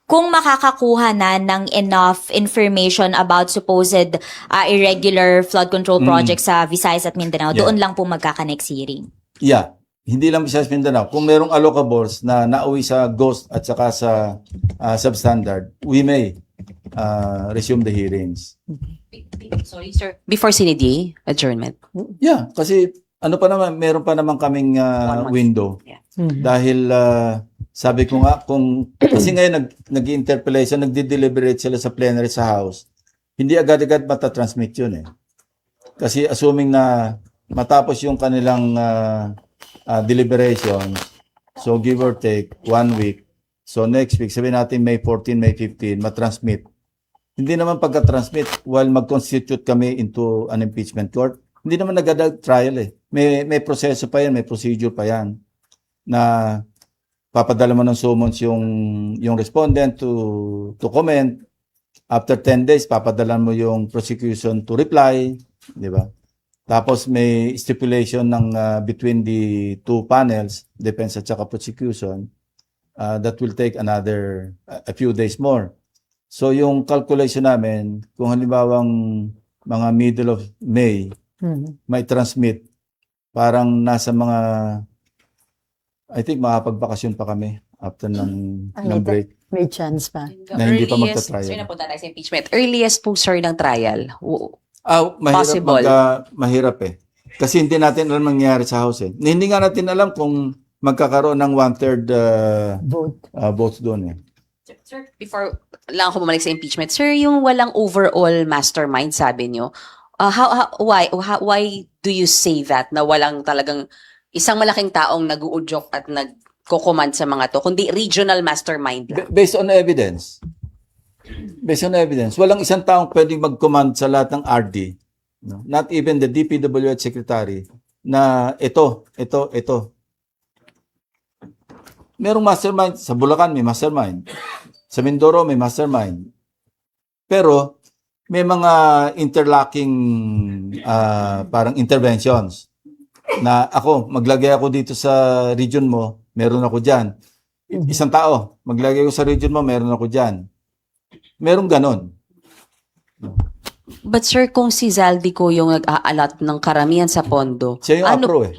kung makakakuha na ng enough information about supposed irregular flood control projects sa Visayas at Mindanao, Yeah. doon lang po magkaka-next hearing. Yeah. Hindi lang Visayas Mindanao. Kung merong allocables na nauwi sa GHOST at saka sa substandard, we may resume the hearings. Sorry, sir. Before CND adjournment. Yeah, kasi meron pa naman kaming 1 month. window. Yeah. Dahil sabi ko nga, kasi ngayon nag-interpellation, nagdi-deliberate sila sa plenary sa House, hindi agad-agad matatransmit yun Kasi assuming na matapos yung kanilang deliberation, so give or take 1 week, so next week, sabihin natin May 14, May 15, matransmit. Hindi naman pagka-transmit, while mag-constitute kami into an impeachment court, hindi naman nag-trial May proseso pa yan, may procedure pa yan na papadala mo ng summons yung respondent to comment. After 10 days, papadala mo yung prosecution to reply, di ba? Tapos may stipulation ng between the two panels, defense at saka prosecution, that will take a few days more. So yung calculation namin, kung halimbawang mga middle of May, may transmit, parang nasa mga, I think makapagbakasyon pa kami after ng break. May chance pa. Na hindi pa magta-trial. Sir, napunta tayo sa impeachment. Earliest po, sir, ng trial. Mahirap Possible. mahirap Kasi hindi natin alam nangyayari sa House Hindi nga natin alam kung magkakaroon ng 1/3 votes doon Sir, before lang ako bumalik sa impeachment, sir, yung walang overall mastermind, sabi nyo, why do you say that na walang talagang isang malaking taong nag-uudyok at nagko-command sa mga to, kundi regional mastermind lang? Based on evidence. Based on evidence. Walang isang taong pwedeng mag-command sa lahat ng RD. No? Not even the DPWH secretary na ito. Merong mastermind. Sa Bulacan may mastermind. Sa Mindoro may mastermind. Pero may mga interlocking parang interventions na maglagay ako dito sa region mo, meron ako dyan. Isang tao, maglagay ko sa region mo, meron ako dyan. Merong ganon. But sir, kung si Zaldico yung nag-aalat ng karamihan sa pondo, Siya yung apro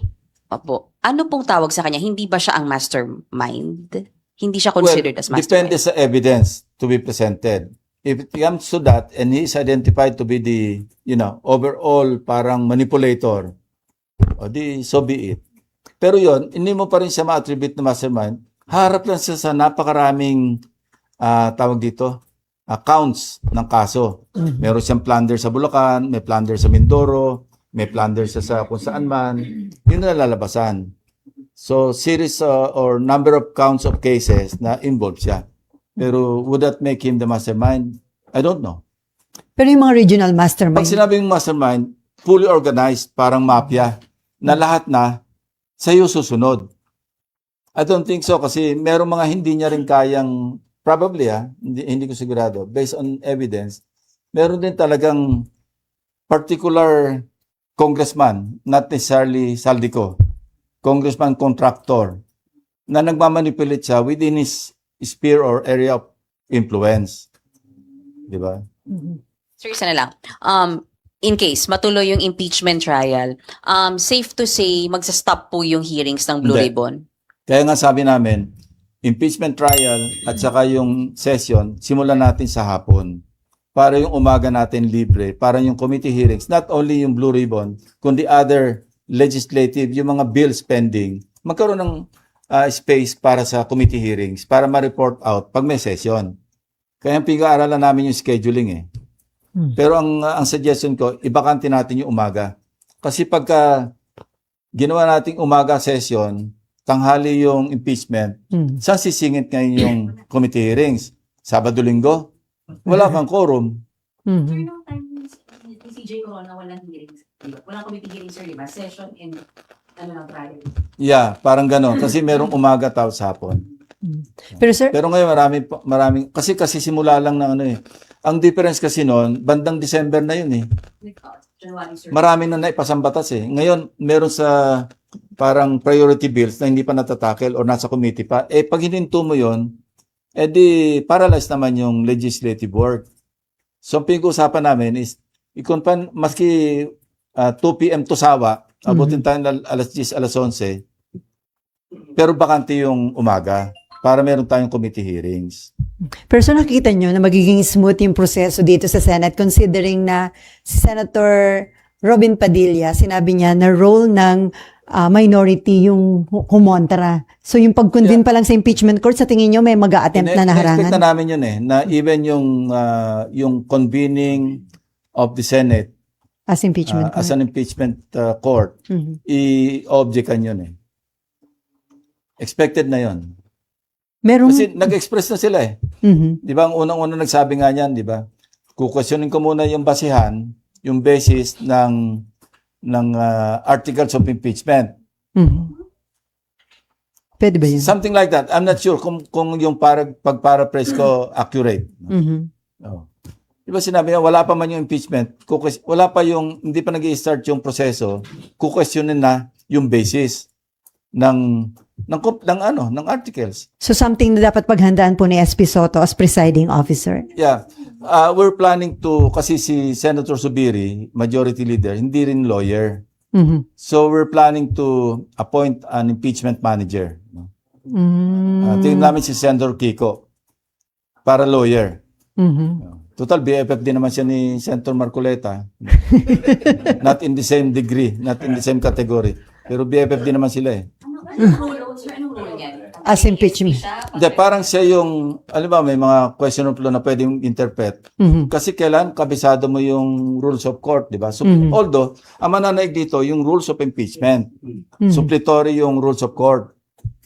Opo, ano pong tawag sa kanya? Hindi ba siya ang mastermind? Hindi siya considered as Depende mastermind? sa evidence to be presented. If it comes to that and he is identified to be the, overall parang manipulator, so be it. Pero yon, hindi mo pa rin siya ma-attribute na mastermind. Harap lang siya sa napakaraming accounts ng kaso. Meron siyang plunder sa Bulacan, may plunder sa Mindoro, may plunder sa kung saan man. Yun na lalabasan. So, series or number of counts of cases na involved siya. Pero would that make him the mastermind? I don't know. Pero yung mga regional mastermind, Pag sinabing mastermind, fully organized, parang mafia, na lahat na sa'yo susunod. I don't think so kasi merong mga hindi niya rin kayang, probably hindi ko sigurado, based on evidence, meron din talagang particular congressman, not necessarily Saldico, congressman contractor, na nagmamanipulate siya within his sphere or area of influence. Di ba? Sir, isa na lang. In case matuloy yung impeachment trial, safe to say, magsa-stop po yung hearings ng Blue Hindi. Ribbon? Kaya nga sabi namin, impeachment trial at saka yung session, simulan natin sa hapon. Para yung umaga natin libre, para yung committee hearings, not only yung Blue Ribbon, kundi other legislative, yung mga bills pending, magkaroon ng space para sa committee hearings, para ma-report out pag may session. Kaya pinag-aaralan namin yung scheduling eh. Pero ang suggestion ko, ibakante natin yung umaga. Kasi pagka ginawa nating umaga session, tanghali yung impeachment, saan sisingit ngayon yung committee hearings? Sabado-linggo? Wala kang quorum. Sir, nung time ni CJ Corona, walang hearings. Walang committee hearings, sir, diba? Session and Friday. Yeah, parang gano'n. Kasi merong umaga tapos hapon. Pero sir, Pero ngayon maraming kasi simula lang ng ano eh. Ang difference kasi noon, bandang December na yun eh. January, sir. Marami na naipasambatas eh. Ngayon, meron sa parang priority bills na hindi pa natatakel or nasa committee pa. Eh, pag hininto mo yun, di paralyzed naman yung legislative work. So, ang pinag-uusapan namin is, maski 2 p.m. to sawa, abutin tayo ng alas 10, alas 11, pero bakante yung umaga para meron tayong committee hearings. pero so nakikita nyo na magiging smooth yung proseso dito sa Senate considering na si Senator Robin Padilla, sinabi niya na role ng minority yung kumontra. So yung pag-convene pa lang sa impeachment court, sa tingin nyo may mag-a-attempt na Na-expect naharangan? na namin yun eh, na even yung convening of the Senate As impeachment as court. an impeachment court, Mhm. i-objectan yun eh. Expected na yun. Merong, Kasi nag-express na sila eh. Mhm. Di ba, ang unang-unang nagsabi nga niyan, di ba? Kukwestiyonin ko muna yung basihan, yung basis ng articles of impeachment. Mhm. Pwede ba yun? Something like that. I'm not sure kung yung pag-paraphrase ko accurate. Mhm. Oh. Di ba sinabi niya, wala pa man yung impeachment, wala pa hindi pa nag-i-start yung proseso, kukwestiyonin na yung basis ng articles. So something na dapat paghandaan po ni SP Soto as presiding officer. Yeah. We're planning to, kasi si Senator Zubiri, majority leader, hindi rin lawyer. Mhm. So we're planning to appoint an impeachment manager. Tingnan namin si Senator Kiko para lawyer. Mhm. Total, BFF din naman siya ni Senator Marcoleta. Not in the same degree, not in the same category. Pero BFF din naman sila eh. Anong role niyan? As impeachment. Hindi, parang siya yung, alam ba, may mga question of law na pwedeng interpret. Mhm. Kasi kailan kabisado mo yung rules of court, di ba? So, although, ang mananaig dito, yung rules of impeachment. Suppletory yung rules of court.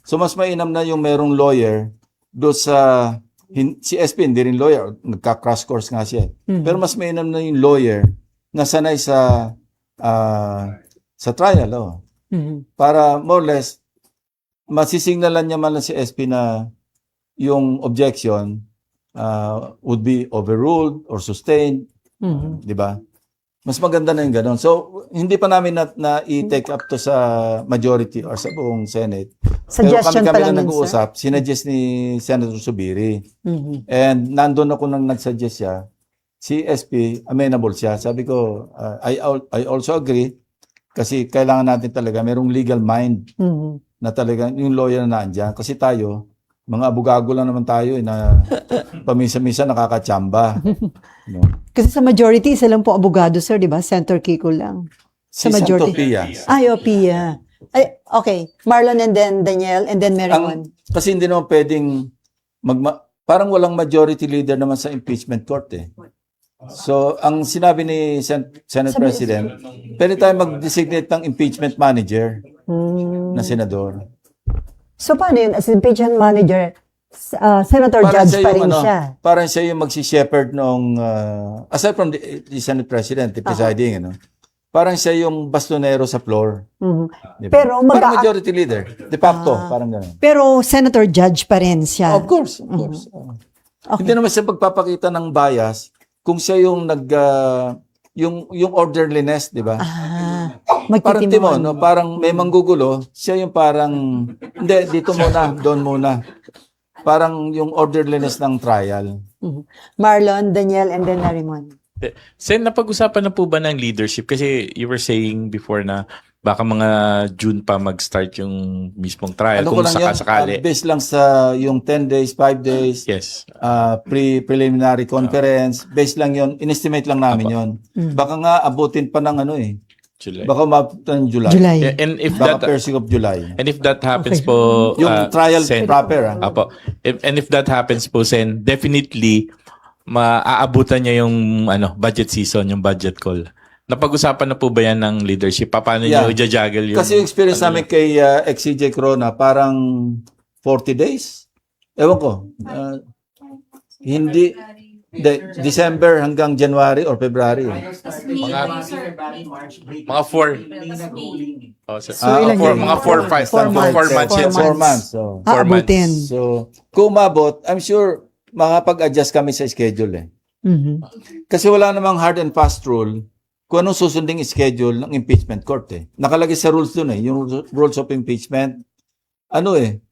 So, mas mainam na yung merong lawyer do sa, si SP hindi rin lawyer, nagka-crash course nga siya. Pero mas mainam na yung lawyer na sanay sa trial. Oh. Mhm. Para more or less, masisingnalan niya man lang si SP na yung objection would be overruled or sustained, Mhm. di ba? Mas maganda na yung gano'n. So, hindi pa namin na i-take up to sa majority or sa buong Senate. Suggestion Pero pa kami lang na yun, sir. nag-uusap, sinuggest ni Senator Zubiri. Mhm. And nandun ako nang nag-suggest siya, si SP, amenable siya. Sabi ko, I also agree kasi kailangan natin talaga, merong legal mind Mhm. na talaga yung lawyer na nandiyan. Kasi tayo, mga abugago lang naman tayo na pamisa-misa nakakatsamba. No? Kasi sa majority, isa lang po abogado, sir, di ba? Senator Kiko lang. Si Sa majority. Santopia. Ay, Opia. Ay, okay. Marlon and then Daniel and then Merimon. Kasi hindi naman pwedeng parang walang majority leader naman sa impeachment court eh. So, ang sinabi ni Senate President, pwede tayo mag-designate ng impeachment manager na senador. So, paano yun? As impeachment manager, Senator Judge pa rin siya. Parang siya yung magsi-shepherd nung, aside from the Senate President, the presiding, parang siya yung bastonero sa floor. Mhm. Di ba? Pero parang majority leader. De facto, parang gano'n. Pero Senator Judge pa rin siya. Of course, of course. Okay. Hindi naman siya pagpapakita ng bias kung siya yung yung orderliness, di ba? Parang Magtitimon. Timon, no? Parang may manggugulo, siya yung parang, hindi, dito muna, doon muna. Parang yung orderliness ng trial. Mhm. Marlon, Daniel, and then Merimon. Sen, napag-usapan na po ba ng leadership? Kasi you were saying before na baka mga June pa mag-start yung mismong trial Ano ko kung lang yan, sakasakali. based lang sa yung 10 days, 5 days, Yes. preliminary conference, based lang yon, inestimate lang namin yon. Baka nga abutin pa ng July. Baka umabot ng July. July. Yeah, and if Baka that first week of July. and if that happens Okay. po Yung trial Sen, proper, Apo. And if that happens po, Sen, definitely maaabutan niya yung budget season, yung budget call. Napag-usapan na po ba yan ng leadership? Paano Yeah. niyo i-juggle yung Kasi yung experience namin kay ex-CJ Corona, parang 40 days. Ewan ko. Hindi. December hanggang January or February. February, March, break. Mga 4. May nag-ruling. Oh, so, ilan yun? mga 4 5 4 months. 4 months. 4 months. So, Aabutin. so, kung umabot, I'm sure makapag-adjust kami sa schedule eh. Mhm. Kasi wala namang hard and fast rule kung anong susunding schedule ng impeachment court eh. Nakalagay sa rules dun eh, yung rules of impeachment. Ano eh,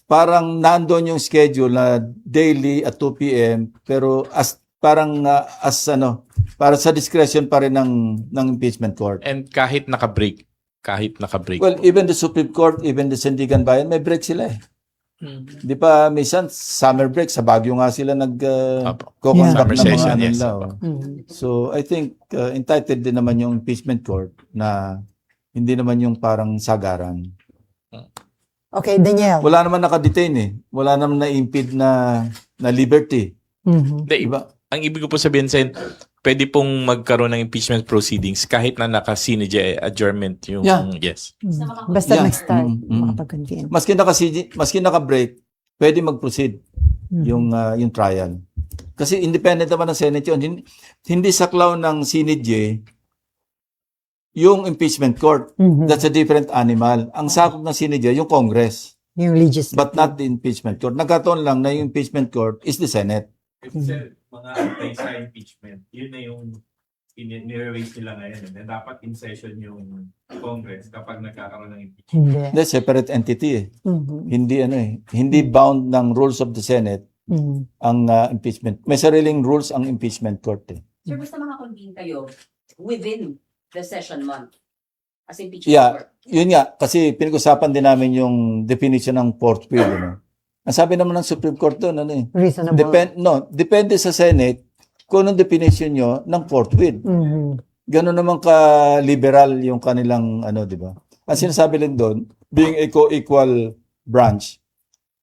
parang nandoon yung schedule na daily at 2 p.m. pero para sa discretion pa rin ng impeachment court. And kahit naka-break. Well, even the Supreme Court, even the Sandigan Bayan, may break sila eh. Di pa, minsan, summer break, sa Baguio nga sila Summer nag-conduct ng mga session, ano yes. nila. Oh. So, I think, entitled din naman yung impeachment court na hindi naman yung parang sagaran. Okay, Danielle. Wala naman nakadetain eh. Wala naman na-impede na liberty. Mhm. Hindi, ang ibig ko po sabihin, Sen, pwede pong magkaroon ng impeachment proceedings kahit na naka-CNJ adjournment yung Yeah. yes. Basta Yeah. nag-start, Mm. makapag-convene. Maski naka-break, pwede mag-proceed yung trial. Kasi independent naman ng Senate yun. Hindi saklaw ng CNJ yung impeachment court. Mhm. That's a different animal. Ang sakop ng CNJ, yung Congress, Yung legislative. but not the impeachment court. Nagkataon lang na yung impeachment court is the Senate. Mga antay sa impeachment, yun na yung nire-raise nila ngayon. Na dapat in session yung Congress kapag nagkakaroon ng impeachment. Hindi. That's separate entity eh. Mhm. Hindi bound ng rules of the Senate Mhm. ang impeachment. May sariling rules ang impeachment court eh. Sir, basta makakonvene kayo within the session month as impeachment Yeah, court. yun nga. Kasi pinag-usapan din namin yung definition ng fourth wheel. Ano? Ang sabi naman ng Supreme Court doon, Reasonable. depende sa Senate kung anong definition nyo ng fourth wheel. Mhm. Ganun naman ka-liberal yung kanilang, di ba? Ang sinasabi lang doon, being a co-equal branch,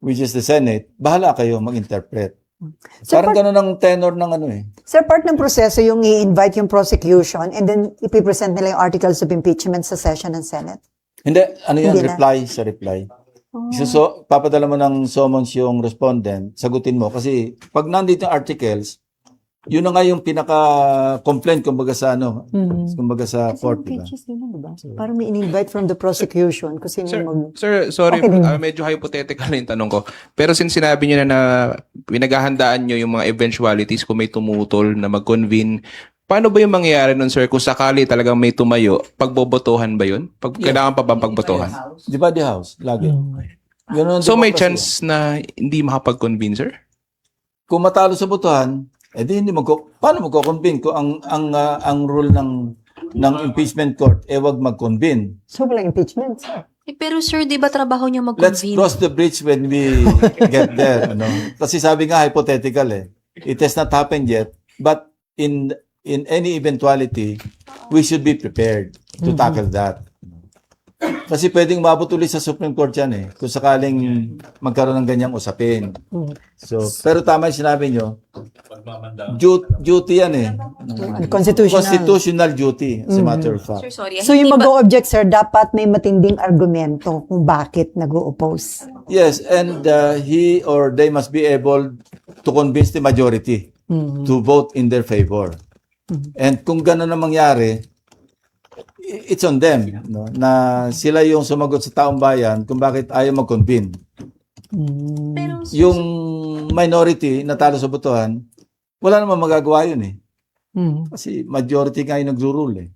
which is the Senate, bahala kayo mag-interpret. So Parang ganun ang tenor ng Sir, part ng proseso yung i-invite yung prosecution and then ipipresent nila yung articles of impeachment sa session ng Senate. Hindi, yan, Hindi na. reply. So, papadala mo ng summons yung respondent, sagutin mo. Kasi pag nandito yung articles, yun na nga yung pinaka-complaint kumbaga sa kumbaga sa court, diba? Parang may in-invite from the prosecution kasi Sir, sorry, Okay din. medyo hypothetical yung tanong ko. Pero since sinabi niyo na pinaghahandaan niyo yung mga eventualities kung may tumutol na mag-convene, paano ba yung mangyayari nun, sir, kung sakali talagang may tumayo, pagbobotohan ba yun? Kailangan pa bang pagbotohan? Di ba the House? Lagi. Ganun ang So may democracy. chance na hindi makapag-convene, sir? Kung matalo sa botohan, edi paano magko-convene kung ang rule ng impeachment court wag mag-convene. So, walang impeachment. Pero sir, di ba trabaho niyo Let's mag-convene? cross the bridge when we get there, Kasi sabi nga hypothetical eh. It has not happened yet, but in any eventuality, we should be prepared to tackle that. Kasi pwedeng umabot ulit sa Supreme Court yan eh, kung sakaling magkaroon ng ganyang usapin. So, pero tama yung sinabi nyo, duty yan eh. Constitutional duty, as a matter of fact. Sir, sorry. So, yung hindi ba- mag-o-object, sir, dapat may matinding argumento kung bakit nag-o-oppose. Yes, and he or they must be able to convince the majority to vote in their favor. And kung gano'n na mangyari, it's on them, na sila yung sumagot sa taong bayan kung bakit ayaw mag-convene. Pero, Yung minority na talo sa botohan, wala namang magagawa yun eh. Kasi majority nga yung nagro-rule eh.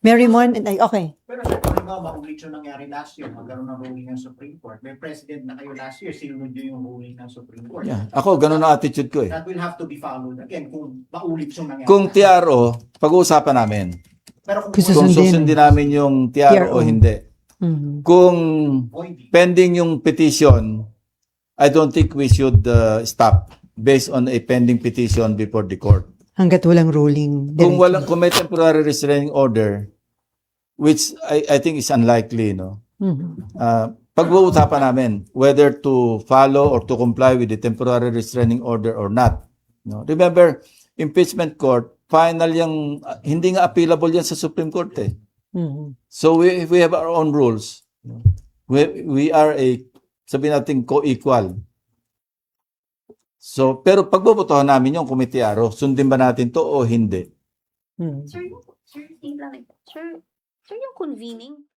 Mary Mon, okay. Pero sir, kung ulit yung nangyari last year, magkaroon ng ruling ng Supreme Court. May president na kayo last year, sinunod nyo yung ruling ng Supreme Court. Yeah. Ako, ganun ang attitude ko eh. That will have to be followed again kung maulit yung nangyari. Kung TRO, pag-uusapan namin. Pero kung Kung Kung susundin namin yung TRO o hindi. Kung pending yung petition, I don't think we should stop based on a pending petition before the court. Hanggat walang ruling. Kung may temporary restraining order, which I think is unlikely, no? Mhm. Pag-uusapan namin whether to follow or to comply with the temporary restraining order or not. No? Remember, impeachment court, final yung, hindi nga appealable yan sa Supreme Court eh. Mhm. So we have our own rules. We are sabihin natin co-equal. So, pero pagbobotohan namin yung committee aro, sundin ba natin to o hindi? Mhm. Sir, yung convening,